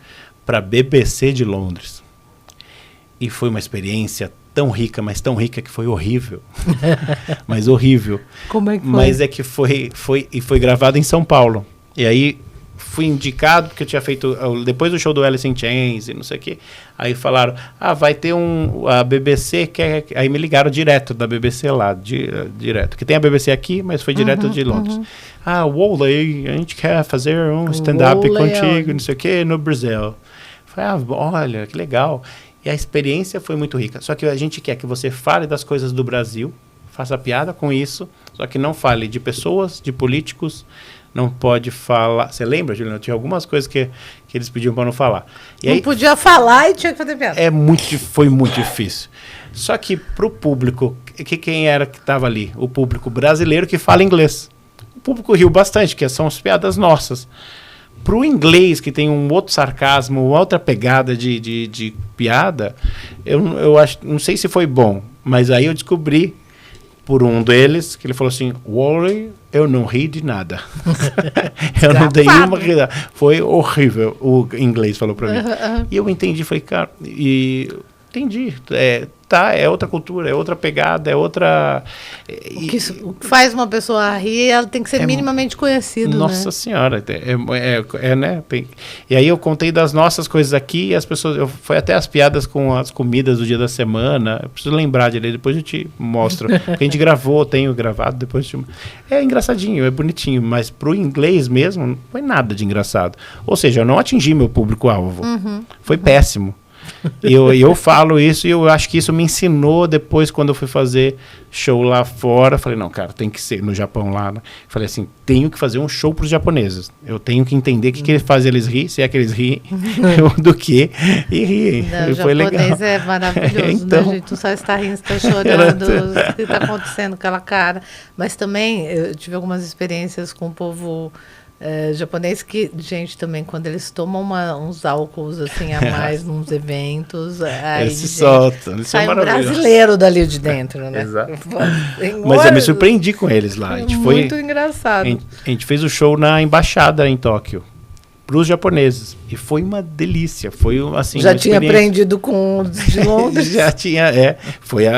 para BBC de Londres, e foi uma experiência tão rica, mas tão rica que foi horrível. Mas horrível. Como é que foi? Mas é que foi gravado em São Paulo. E aí fui indicado porque eu tinha feito, depois do show do Alice in Chains e não sei o quê, aí falaram, vai ter a BBC, aí me ligaram direto da BBC lá, direto, que tem a BBC aqui, mas foi direto de Londres. Wally, a gente quer fazer um stand-up contigo, não sei o quê, no Brasil. Falei, olha, que legal. E a experiência foi muito rica, só que a gente quer que você fale das coisas do Brasil, faça piada com isso, só que não fale de pessoas, de políticos, não pode falar. Você lembra, Juliana? Tinha algumas coisas que eles pediam para não falar. E não aí, podia falar e tinha que fazer piada. Foi muito difícil. Só que para o público, quem era que estava ali? O público brasileiro que fala inglês. O público riu bastante, que são as piadas nossas. Para o inglês, que tem um outro sarcasmo, outra pegada de piada, eu acho, não sei se foi bom, mas aí eu descobri por um deles, que ele falou assim, Wally, eu não ri de nada. Eu não dei uma risada. Foi horrível, o inglês falou pra mim. E eu entendi, falei, cara, entendi. É outra cultura, é outra pegada, é outra... O que faz uma pessoa rir, ela tem que ser minimamente conhecida, Nossa Senhora, né? E aí eu contei das nossas coisas aqui, e as pessoas... Foi até as piadas com as comidas do dia da semana, eu preciso lembrar de ler, depois eu te mostro. Porque a gente tenho gravado, depois é engraçadinho, é bonitinho, mas pro inglês mesmo, não foi nada de engraçado. Ou seja, eu não atingi meu público-alvo. Foi péssimo. E eu falo isso e eu acho que isso me ensinou depois quando eu fui fazer show lá fora. Falei, não, cara, tem que ser no Japão lá, né? Falei assim, tenho que fazer um show para os japoneses. Eu tenho que entender o que faz eles rir, se é que eles riem, do que, e riem. O foi legal. japonês é maravilhoso, então, né, gente? Não só está rindo, está chorando, o que está acontecendo com aquela cara. Mas também eu tive algumas experiências com o povo japonês que, gente, também quando eles tomam uns álcools assim a mais nos eventos, aí eles se soltam, eles sai um brasileiro dali de dentro, né? Exato. Mas eu me surpreendi com eles lá. Muito engraçado. A gente fez o show na embaixada em Tóquio para os japoneses e foi uma delícia, foi assim. Já tinha aprendido com os de Londres? Já tinha, falei,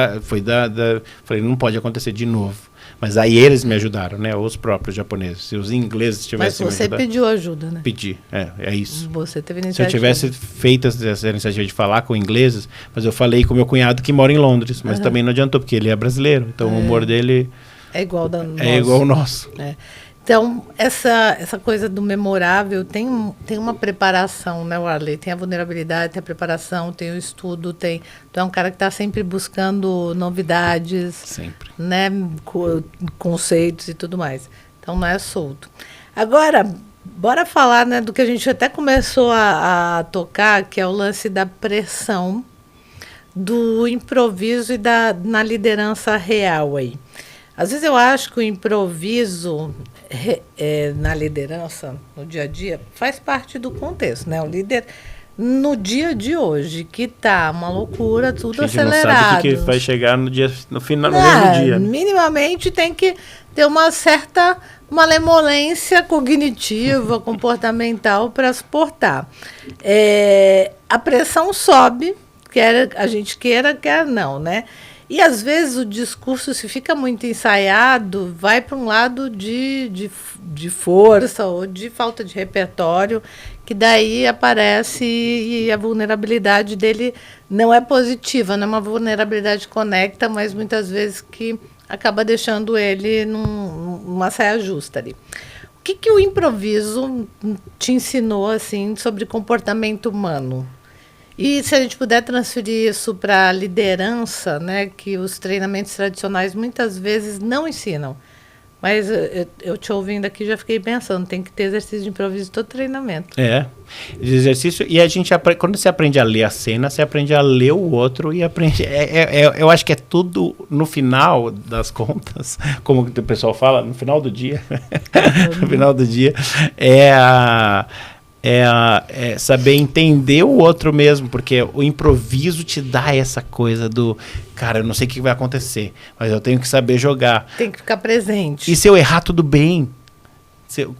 não pode acontecer de novo. Mas aí eles me ajudaram, né? Os próprios japoneses. Se os ingleses tivessem me ajudado... Mas você pediu ajuda, né? Pedi, é isso. Você teve iniciativa. Se eu tivesse feito essa iniciativa de falar com ingleses, mas eu falei com meu cunhado que mora em Londres, mas também não adiantou, porque ele é brasileiro. Então o humor dele... É igual ao nosso. Então, essa coisa do memorável tem uma preparação, né, Warley? Tem a vulnerabilidade, tem a preparação, tem o estudo, Tu é um cara que está sempre buscando novidades. Sempre. Né, conceitos e tudo mais. Então, não é solto. Agora, bora falar, né, do que a gente até começou a tocar, que é o lance da pressão, do improviso e na liderança real aí. Às vezes eu acho que o improviso na liderança, no dia a dia, faz parte do contexto, né? O líder, no dia de hoje, que está uma loucura, tudo acelerado. A gente não sabe que vai chegar no final, no mesmo dia. Minimamente tem que ter uma certa malemolência cognitiva, comportamental para suportar. A pressão sobe, quer a gente queira, quer não, né? E, às vezes, o discurso, se fica muito ensaiado, vai para um lado de força ou de falta de repertório, que daí aparece e a vulnerabilidade dele não é positiva, não é uma vulnerabilidade conecta, mas muitas vezes que acaba deixando ele numa saia justa ali. O que o improviso te ensinou assim, sobre comportamento humano? E se a gente puder transferir isso para a liderança, né, que os treinamentos tradicionais muitas vezes não ensinam. Mas eu te ouvindo aqui já fiquei pensando, tem que ter exercício de improviso em todo treinamento. Exercício, e a gente quando você aprende a ler a cena, você aprende a ler o outro e aprende. Eu acho que é tudo no final das contas, como o pessoal fala, no final do dia. No final do dia, saber entender o outro mesmo, porque o improviso te dá essa coisa do, cara, eu não sei o que vai acontecer, mas eu tenho que saber jogar. Tem que ficar presente. E se eu errar, tudo bem.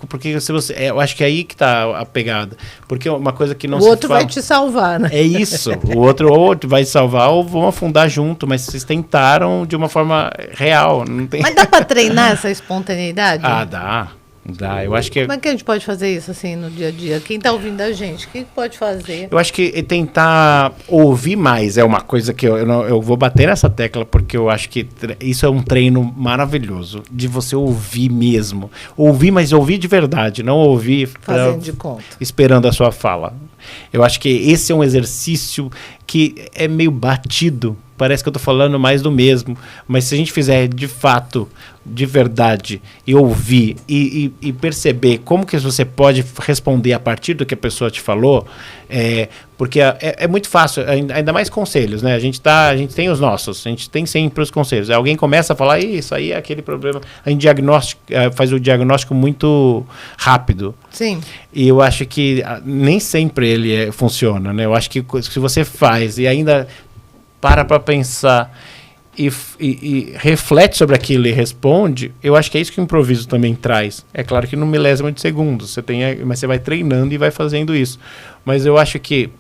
Porque se você, eu acho que é aí que tá a pegada. Porque uma coisa que não se fala... O outro vai te salvar, né? É isso. O outro ou vai te salvar ou vão afundar junto, mas vocês tentaram de uma forma real. Não tem... Mas dá para treinar essa espontaneidade? Dá. Dá, eu acho que... Como é que a gente pode fazer isso, assim, no dia a dia? Quem está ouvindo a gente, o que pode fazer? Eu acho que tentar ouvir mais é uma coisa que eu vou bater nessa tecla, porque eu acho que isso é um treino maravilhoso, de você ouvir mesmo. Ouvir, mas ouvir de verdade, não ouvir Fazendo de conta. Esperando a sua fala. Eu acho que esse é um exercício que é meio batido. Parece que eu estou falando mais do mesmo. Mas se a gente fizer de fato, de verdade, e ouvir e perceber como que você pode responder a partir do que a pessoa te falou, porque é muito fácil, ainda mais conselhos, né? A gente tem os nossos, a gente tem sempre os conselhos. Alguém começa a falar, isso aí é aquele problema. A gente faz o diagnóstico muito rápido. Sim. E eu acho que nem sempre ele funciona, né? Eu acho que se você faz e ainda para pensar e reflete sobre aquilo e responde, eu acho que é isso que o improviso também traz. É claro que no milésimo de segundos, mas você vai treinando e vai fazendo isso. Mas eu acho que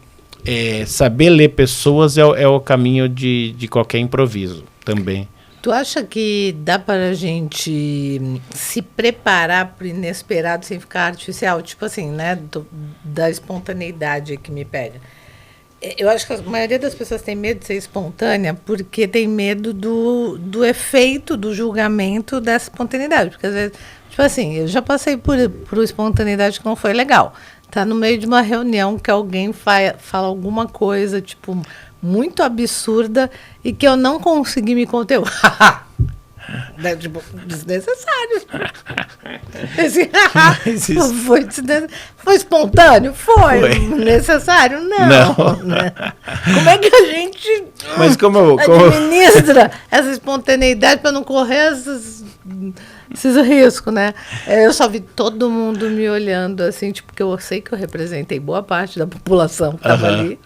saber ler pessoas é o caminho de qualquer improviso também. Tu acha que dá para a gente se preparar para o inesperado sem ficar artificial? Tipo assim, né? Da espontaneidade que me pega. Eu acho que a maioria das pessoas tem medo de ser espontânea porque tem medo do efeito, do julgamento dessa espontaneidade. Porque às vezes, tipo assim, eu já passei por espontaneidade que não foi legal. Tá no meio de uma reunião que alguém fala alguma coisa, tipo, muito absurda e que eu não consegui me conter. Tipo, desnecessário. Foi espontâneo? Foi. Necessário? Não. Né? Como é que a gente administra essa espontaneidade para não correr esses riscos, né? Eu só vi todo mundo me olhando assim, tipo, porque eu sei que eu representei boa parte da população que estava ali.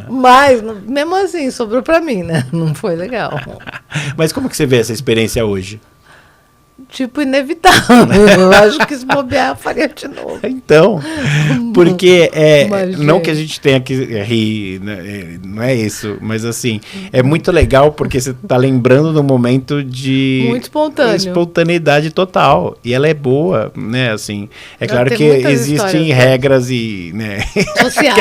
Mas, mesmo assim, sobrou pra mim, né? Não foi legal. Mas como que você vê essa experiência hoje? Tipo, inevitável. Eu acho que se bobear, eu faria de novo. Então, porque não que a gente tenha que rir, né? Não é isso, mas assim, é muito legal porque você tá lembrando de um momento de... Muito espontâneo. Espontaneidade total. E ela é boa, né? Assim, claro que existem regras e... Né? Sociais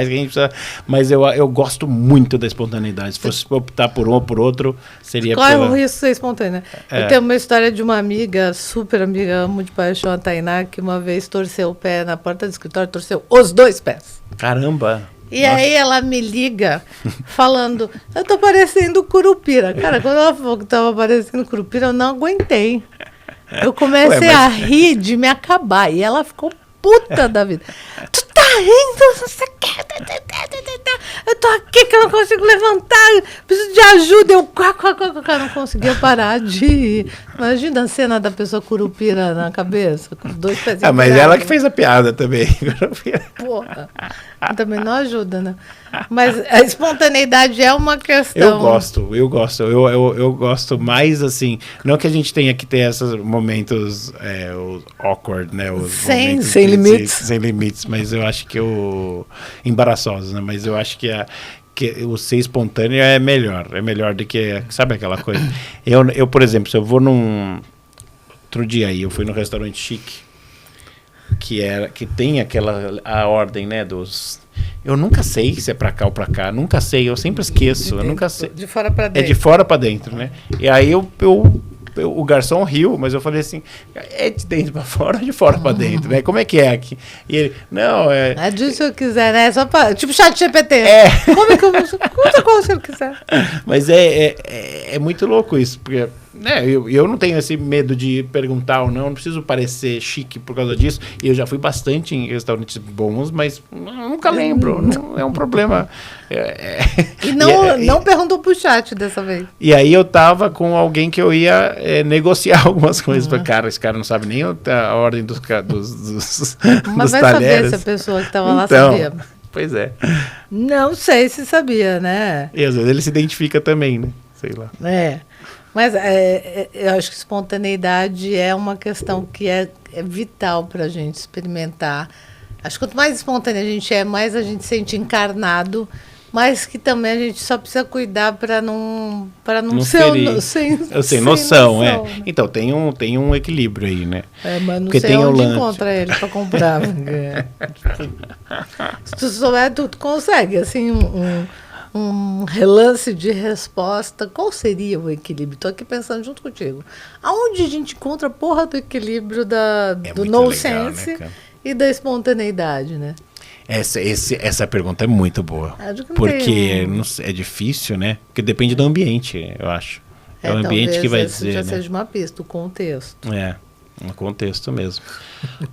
que a gente precisa... Mas eu gosto muito da espontaneidade. Se fosse optar por um ou por outro, seria... Qual é o risco de ser espontânea? Eu tenho uma história de uma amiga, super amiga, amo de paixão, a Tainá, que uma vez torceu o pé na porta do escritório, torceu os 2 pés. Caramba! E aí ela me liga falando, eu tô parecendo Curupira. Cara, quando ela falou que tava parecendo Curupira, eu não aguentei. Eu comecei a rir de me acabar. E ela ficou puta da vida. Tu tá rindo? Você quer? Eu tô aqui que eu não consigo levantar. Preciso de ajuda. Eu não conseguia parar de rir. Imagina a cena da pessoa Curupira na cabeça, com 2 pezinhos. Mas ela que fez a piada também. Porra. Também não ajuda, né? Mas a espontaneidade é uma questão. Eu gosto mais assim. Não que a gente tenha que ter esses momentos os awkward, né? Os sem limites. Sem limites, mas eu acho que embaraçosos, né? Mas eu acho que o ser espontâneo é melhor do que, sabe aquela coisa? Eu, por exemplo, se eu vou outro dia aí, eu fui num restaurante chique, que tem a ordem, né, eu nunca sei se é pra cá ou pra cá, nunca sei, eu sempre esqueço, eu nunca sei. De fora pra dentro. É de fora pra dentro, né? E aí o garçom riu, mas eu falei assim, é de dentro pra fora ou de fora pra dentro, né? Como é que é aqui? E ele, não, é disso que eu quiser, né? Só pra, tipo chat GPT. Como é que como se eu quiser. Mas é muito louco isso, porque eu não tenho esse medo de perguntar ou não preciso parecer chique por causa disso, e eu já fui bastante em restaurantes bons, mas nunca lembro, não é um problema. E não perguntou pro chat dessa vez. E aí eu tava com alguém que eu ia negociar algumas coisas, cara, esse cara não sabe nem a ordem dos mas vai talheres. saber se a pessoa que tava lá sabia. Pois é. Não sei se sabia, né? E às vezes ele se identifica também, né? Sei lá. Mas eu acho que espontaneidade é uma questão que é vital para a gente experimentar. Acho que quanto mais espontânea a gente é, mais a gente se sente encarnado, mas que também a gente só precisa cuidar para não Não ser ferir. Sem noção, né? Então, tem um equilíbrio aí, né? Mas não Porque sei tem o onde lance. encontra ele para comprar. Se tu souber, tu consegue, assim, um relance de resposta. Qual seria o equilíbrio? Estou aqui pensando junto contigo. Aonde a gente encontra a porra do equilíbrio do muito legal, nonsense, né, cara? e da espontaneidade, né? Essa pergunta é muito boa. Acho que não Porque tem não sei, é difícil, né? Porque depende do ambiente, eu acho. É o ambiente talvez que vai essa dizer, já né? seja uma pista, o contexto. No contexto mesmo.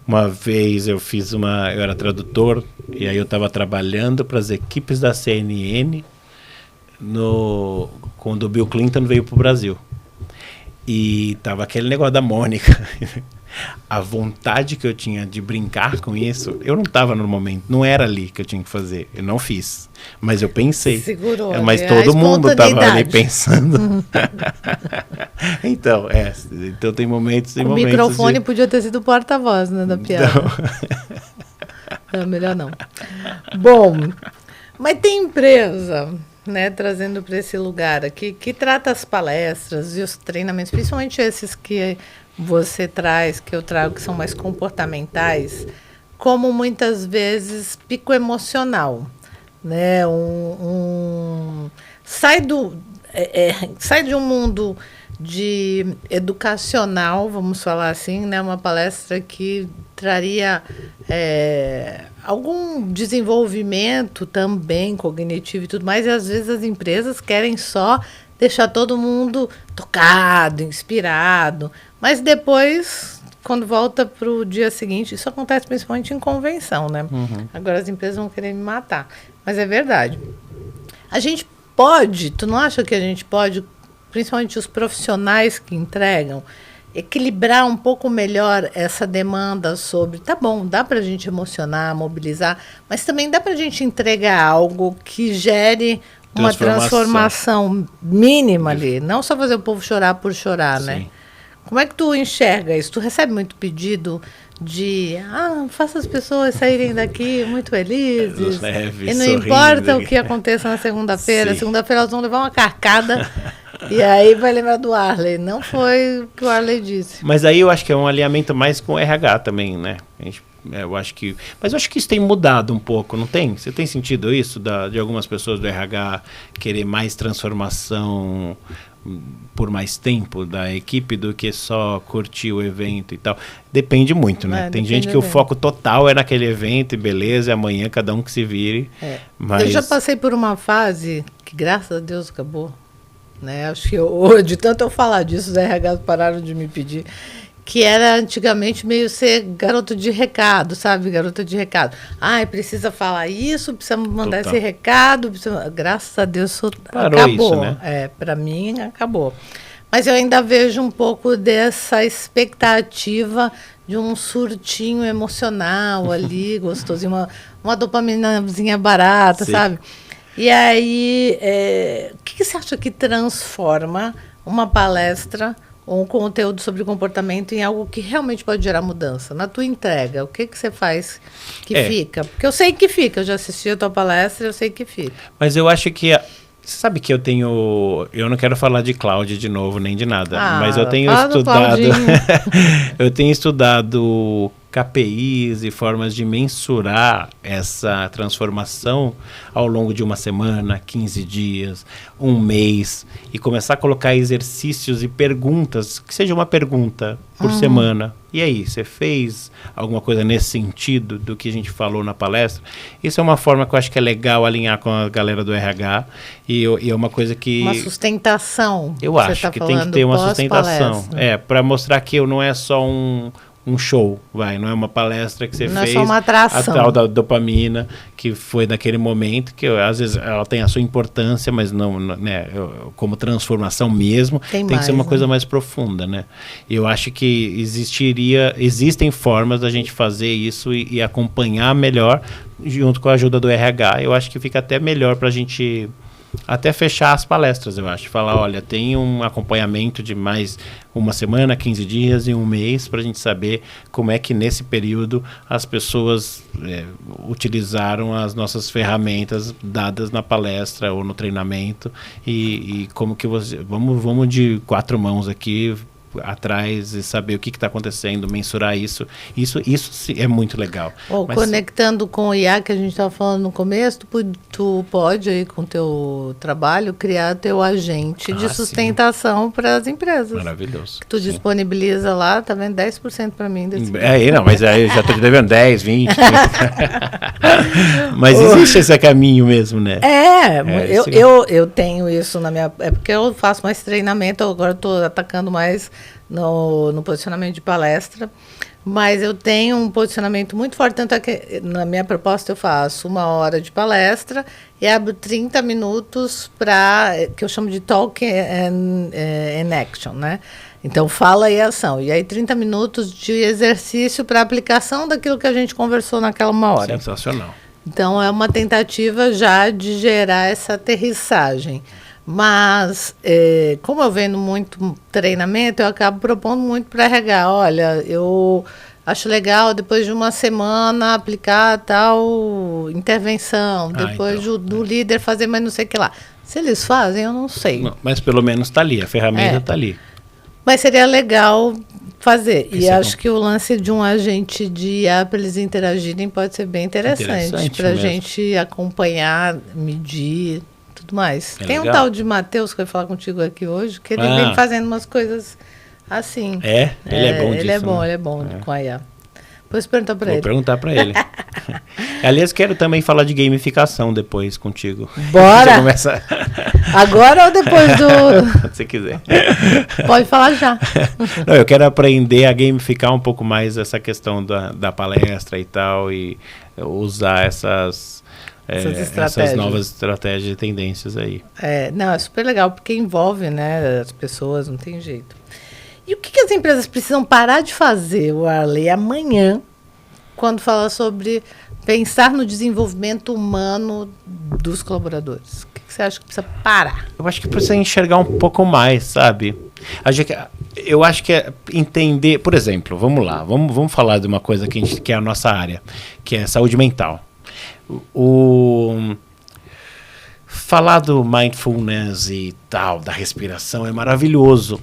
Uma vez eu era tradutor, e aí eu estava trabalhando para as equipes da CNN quando o Bill Clinton veio para o Brasil. E tava aquele negócio da Mônica. A vontade que eu tinha de brincar com isso, eu não estava no momento, não era ali que eu tinha que fazer. Eu não fiz, mas eu pensei. Segurou, mas né? todo A mundo estava ali espontaneidade. pensando. Então, então tem momentos, O microfone podia ter sido o porta-voz, né, da piada. Não, melhor não. Bom, mas tem empresa, né, trazendo para esse lugar aqui, que trata as palestras e os treinamentos, principalmente esses que você traz, que eu trago, que são mais comportamentais, como muitas vezes pico emocional, né? Sai de um mundo de educacional, vamos falar assim, né? Uma palestra que traria algum desenvolvimento também cognitivo e tudo mais, e às vezes as empresas querem só deixar todo mundo tocado, inspirado, mas depois, quando volta para o dia seguinte, isso acontece principalmente em convenção, né? Uhum. Agora as empresas vão querer me matar, mas é verdade. A gente pode, tu não acha que a gente pode, principalmente os profissionais que entregam, equilibrar um pouco melhor essa demanda sobre, tá bom, dá para a gente emocionar, mobilizar, mas também dá para a gente entregar algo que gere uma transformação mínima ali, não só fazer o povo chorar por chorar, né? Como é que tu enxerga isso? Tu recebe muito pedido de faça as pessoas saírem daqui muito felizes, leve, e não sorrindo. Importa o que aconteça na segunda-feira, segunda-feira elas vão levar uma carcada e aí vai lembrar do Arley. Não foi o que o Arley disse. Mas aí eu acho que é um alinhamento mais com o RH também, né? Mas eu acho que isso tem mudado um pouco, não tem? Você tem sentido isso de algumas pessoas do RH querer mais transformação por mais tempo da equipe do que só curtir o evento e tal? Depende muito, né? Tem gente que o foco total é naquele evento e beleza, e amanhã cada um que se vire. Mas... Eu já passei por uma fase que, graças a Deus, acabou. Né? Acho que de tanto eu falar disso, os RH pararam de me pedir, que era antigamente meio ser garota de recado, sabe? Garota de recado. Precisa falar isso, precisa mandar esse recado. Graças a Deus parou acabou. Isso, né? Para mim, acabou. Mas eu ainda vejo um pouco dessa expectativa de um surtinho emocional ali, gostosinho, uma dopaminazinha barata, Sim. sabe? E aí, o que você acha que transforma uma palestra ou um conteúdo sobre comportamento em algo que realmente pode gerar mudança? Na tua entrega, o que você faz que fica? Porque eu sei que fica, eu já assisti a tua palestra, eu sei que fica. Mas eu acho que... Você sabe que eu não quero falar de cloud de novo, nem de nada, mas eu tenho estudado... eu tenho estudado KPIs e formas de mensurar essa transformação ao longo de uma semana, 15 dias, um mês, e começar a colocar exercícios e perguntas, que seja uma pergunta por semana. E aí, você fez alguma coisa nesse sentido do que a gente falou na palestra? Isso é uma forma que eu acho que é legal alinhar com a galera do RH, e é uma coisa que... Uma sustentação. Eu acho que tem que ter uma sustentação. Para mostrar que eu não é só um show, não é uma palestra que você não fez, é só uma atração. A tal da dopamina, que foi naquele momento, que às vezes ela tem a sua importância, mas não, né, como transformação mesmo, tem que ser uma coisa mais profunda, né? E eu acho que existem formas da gente fazer isso e acompanhar melhor, junto com a ajuda do RH, eu acho que fica até melhor para a gente até fechar as palestras, eu acho. Falar, olha, tem um acompanhamento de mais uma semana, 15 dias e um mês para a gente saber como é que nesse período as pessoas utilizaram as nossas ferramentas dadas na palestra ou no treinamento e como que vamos de 4 mãos aqui atrás e saber o que está acontecendo, mensurar isso é muito legal. Conectando com o IA que a gente estava falando no começo, tu pode aí com o teu trabalho criar teu agente de sustentação para as empresas. Maravilhoso. Que tu disponibiliza lá, tá vendo? 10% para mim desse não, mas aí eu já estou te devendo 10, 20, 30. Mas existe esse caminho mesmo, né? Eu tenho isso na minha... É porque eu faço mais treinamento, agora estou atacando mais no posicionamento de palestra, mas eu tenho um posicionamento muito forte, tanto é que na minha proposta eu faço 1 hora de palestra e abro 30 minutos para, que eu chamo de talk and action, né? Então, fala e ação. E aí 30 minutos de exercício para aplicação daquilo que a gente conversou naquela 1 hora. Sensacional. Então, é uma tentativa já de gerar essa aterrissagem. Mas, como eu vendo muito treinamento, eu acabo propondo muito para RH. Olha, eu acho legal, depois de 1 semana, aplicar tal intervenção. Depois do líder fazer mais não sei o que lá. Se eles fazem, eu não sei. Não, mas pelo menos está ali, a ferramenta está ali. Mas seria legal fazer. E acho que o lance de um agente de IA para eles interagirem pode ser bem interessante para a gente acompanhar, medir, tudo mais. Tem legal. Um tal de Matheus que vai falar contigo aqui hoje, que ele vem fazendo umas coisas assim. Ele é bom disso. Ele é bom com a IA. Depois perguntar para ele. Vou perguntar para ele. Aliás, quero também falar de gamificação depois contigo. Bora! Começa... Agora ou depoid do... Se quiser. Pode falar já. Não, eu quero aprender a gamificar um pouco mais essa questão da palestra e tal, e usar essas novas estratégias e tendências aí. Não, é super legal, porque envolve, né, as pessoas, não tem jeito. E o que as empresas precisam parar de fazer, Warley, amanhã, quando fala sobre pensar no desenvolvimento humano dos colaboradores? O que você acha que precisa parar? Eu acho que precisa enxergar um pouco mais, sabe? Eu acho que é entender... Por exemplo, vamos lá, vamos falar de uma coisa que é a nossa área, que é saúde mental. Falar do mindfulness e tal, da respiração, é maravilhoso.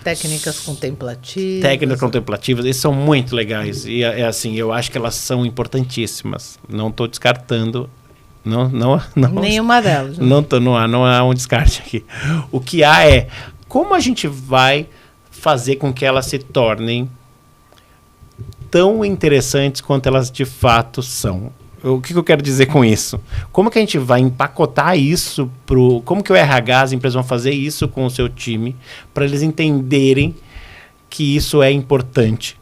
Técnicas contemplativas. Técnicas contemplativas, eles são muito legais. E assim, eu acho que elas são importantíssimas. Não estou descartando. Não, nenhuma delas. Né? Não há um descarte aqui. O que há é como a gente vai fazer com que elas se tornem tão interessantes quanto elas de fato são. O que eu quero dizer com isso? Como que a gente vai empacotar isso como que o RH, as empresas vão fazer isso com o seu time para eles entenderem que isso é importante,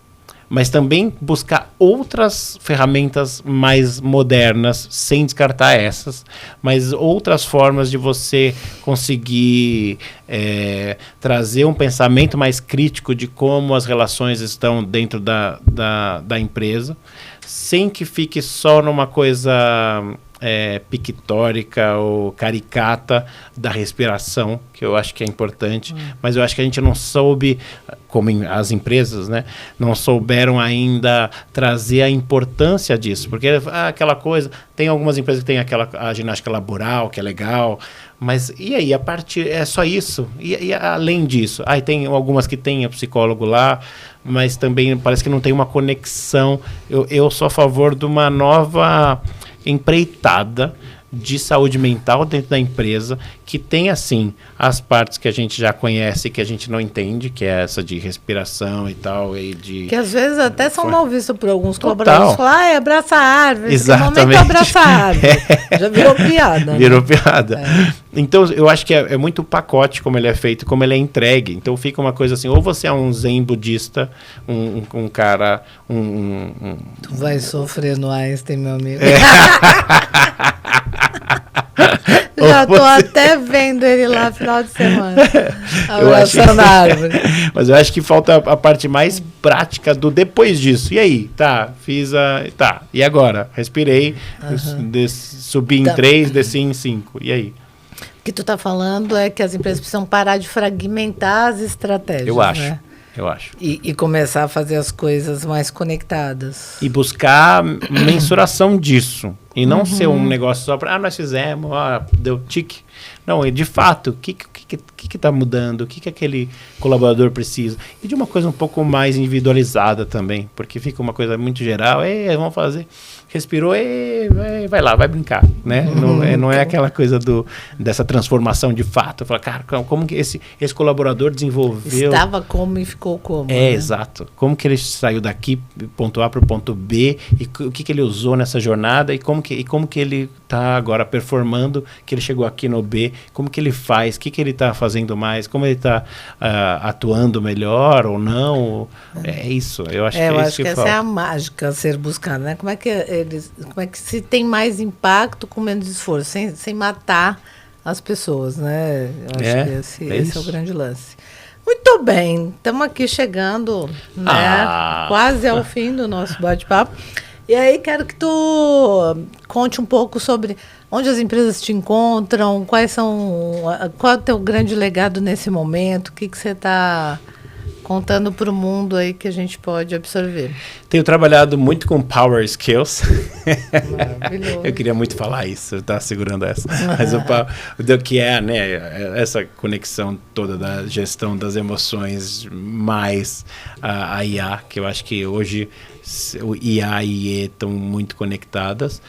mas também buscar outras ferramentas mais modernas, sem descartar essas, mas outras formas de você conseguir trazer um pensamento mais crítico de como as relações estão dentro da empresa, sem que fique só numa coisa pictórica ou caricata da respiração, que eu acho que é importante, mas eu acho que a gente não soube, como as empresas, né, não souberam ainda trazer a importância disso, porque aquela coisa, tem algumas empresas que tem a ginástica laboral, que é legal, mas e aí, a parte é só isso? E além disso? Tem algumas que tem a psicólogo lá, mas também parece que não tem uma conexão. Eu sou a favor de uma nova empreitada de saúde mental dentro da empresa, que tem, assim, as partes que a gente já conhece, que a gente não entende, que é essa de respiração e tal. Que às vezes até são mal vistos por alguns colaboradores. Falam, abraça a árvore. Exatamente. Que momento abraça a árvore. Já virou piada. Virou piada. Então, eu acho que é muito pacote como ele é feito, como ele é entregue. Então, fica uma coisa assim, ou você é um zen budista, um cara... Tu vai sofrer no Einstein, meu amigo. Já estou até vendo ele lá no final de semana. Abraçando a árvore. Mas eu acho que falta a parte mais prática do depois disso. E aí? Fiz e agora? Respirei, subi em 3, desci em 5. E aí? que tu está falando é que as empresas precisam parar de fragmentar as estratégias. Eu acho. Né? Eu acho. E começar a fazer as coisas mais conectadas. E buscar mensuração disso. E não ser um negócio só para, nós fizemos, deu tique. Não, de fato, o que tá mudando? O que aquele colaborador precisa? E de uma coisa um pouco mais individualizada também. Porque fica uma coisa muito geral. Vamos fazer. Respirou, vai lá, vai brincar, né? Não é aquela coisa dessa transformação de fato. Fala, cara, como que esse colaborador desenvolveu... Estava como e ficou como. né? Exato. Como que ele saiu daqui, ponto A para o ponto B, e o que ele usou nessa jornada, e como que ele está agora performando, que ele chegou aqui no B, como que ele faz, o que ele está fazendo mais, como ele está atuando melhor ou não. É isso, eu acho que é isso. Eu acho que essa é a mágica a ser buscada, né? Como é que se tem mais impacto com menos esforço, sem matar as pessoas, né? Eu acho que esse é o grande lance. Muito bem, estamos aqui chegando, né? Quase ao fim do nosso bate-papo. E aí quero que tu conte um pouco sobre onde as empresas te encontram, qual é o teu grande legado nesse momento, o que você está contando para o mundo aí que a gente pode absorver. Tenho trabalhado muito com Power Skills. Maravilhoso. Eu queria muito falar isso, eu estava segurando essa. Mas o que é, né, essa conexão toda da gestão das emoções mais a IA, que eu acho que hoje o IA e IE estão muito conectadas.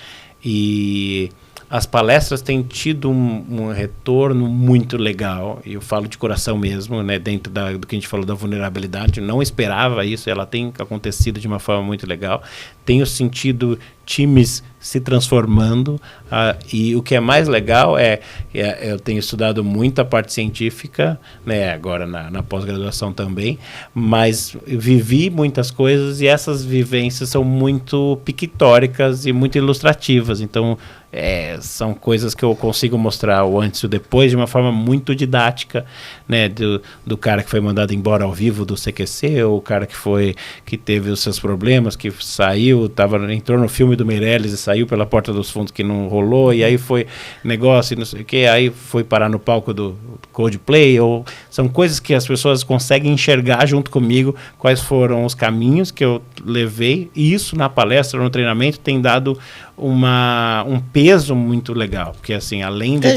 E as palestras têm tido um retorno muito legal, e eu falo de coração mesmo, né, dentro do que a gente falou da vulnerabilidade. Eu não esperava isso, ela tem acontecido de uma forma muito legal. Tenho sentido times se transformando, e o que é mais legal eu tenho estudado muito a parte científica, né, agora na pós-graduação também, mas vivi muitas coisas, e essas vivências são muito pictóricas e muito ilustrativas. Então são coisas que eu consigo mostrar o antes e o depois de uma forma muito didática, do cara que foi mandado embora ao vivo do CQC, ou o cara que teve os seus problemas, que saiu, entrou no filme do Meirelles e saiu pela porta dos fundos que não rolou, e aí foi negócio e não sei o que, aí foi parar no palco do Coldplay. Ou são coisas que as pessoas conseguem enxergar junto comigo quais foram os caminhos que eu levei, e isso na palestra, no treinamento, tem dado um peso muito legal, porque assim, além de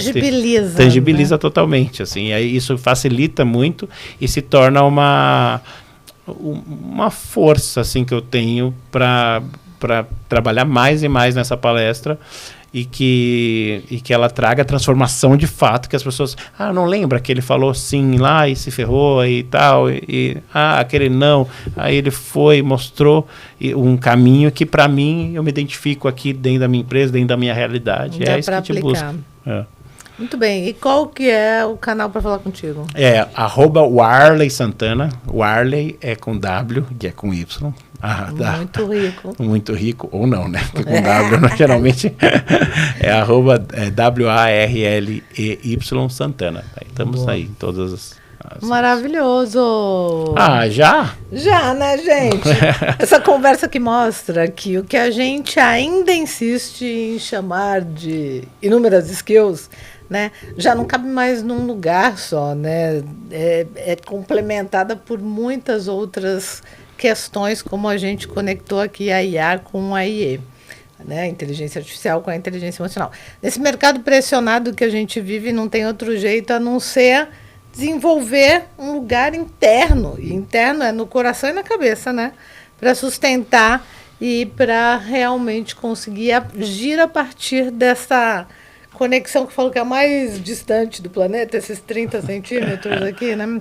tangibiliza, né? Totalmente, assim, e aí isso facilita muito e se torna uma força, assim, que eu tenho para trabalhar mais e mais nessa palestra, e que ela traga transformação de fato, que as pessoas, não lembra que ele falou sim lá e se ferrou e tal, aquele não, aí ele mostrou um caminho que para mim eu me identifico aqui dentro da minha empresa, dentro da minha realidade. É isso que a gente busca. Muito bem, e qual que é o canal para falar contigo? @Warley Santana. Warley é com W, que é com Y. Muito rico. Muito rico, ou não, né? Porque com W, geralmente, WARLEY Santana. Estamos aí em todas as... Maravilhoso! Já? Já, né, gente? Essa conversa que mostra que o que a gente ainda insiste em chamar de inúmeras skills, né, já não cabe mais num lugar só, né? É complementada por muitas outras questões, como a gente conectou aqui a IA com a IE, né? A inteligência artificial com a inteligência emocional. Nesse mercado pressionado que a gente vive, não tem outro jeito a não ser desenvolver um lugar interno. E interno é no coração e na cabeça, né? Para sustentar e para realmente conseguir agir a partir dessa conexão que falou que é a mais distante do planeta, esses 30 centímetros aqui, né?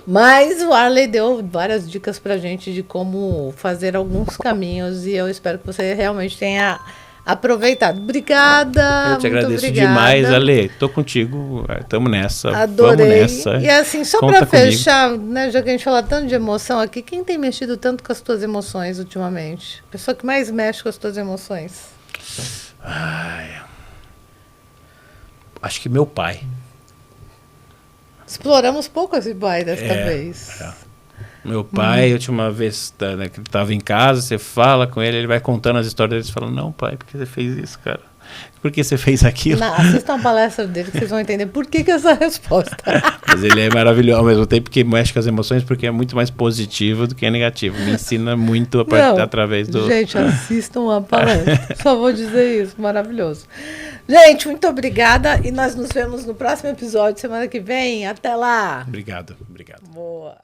Mas o Warley deu várias dicas para a gente de como fazer alguns caminhos, e eu espero que você realmente tenha aproveitado. Obrigada. Eu te agradeço demais, Ale. Tô contigo, estamos nessa. Adorei. Vamos nessa. E assim, só para fechar, né, já que a gente fala tanto de emoção aqui, quem tem mexido tanto com as tuas emoções ultimamente? A pessoa que mais mexe com as tuas emoções? Acho que meu pai. Exploramos pouco esse pai desta vez. Meu pai, a última vez que ele estava em casa, você fala com ele, ele vai contando as histórias dele, você fala, não, pai, por que você fez isso, cara? Por que você fez aquilo? Não, assistam a palestra dele que vocês vão entender por que essa resposta. Mas ele é maravilhoso ao mesmo tempo que mexe com as emoções, porque é muito mais positivo do que negativo. Me ensina muito através do... Gente, assistam a palestra. Só vou dizer isso, maravilhoso. Gente, muito obrigada e nós nos vemos no próximo episódio, semana que vem. Até lá. Obrigado. Boa.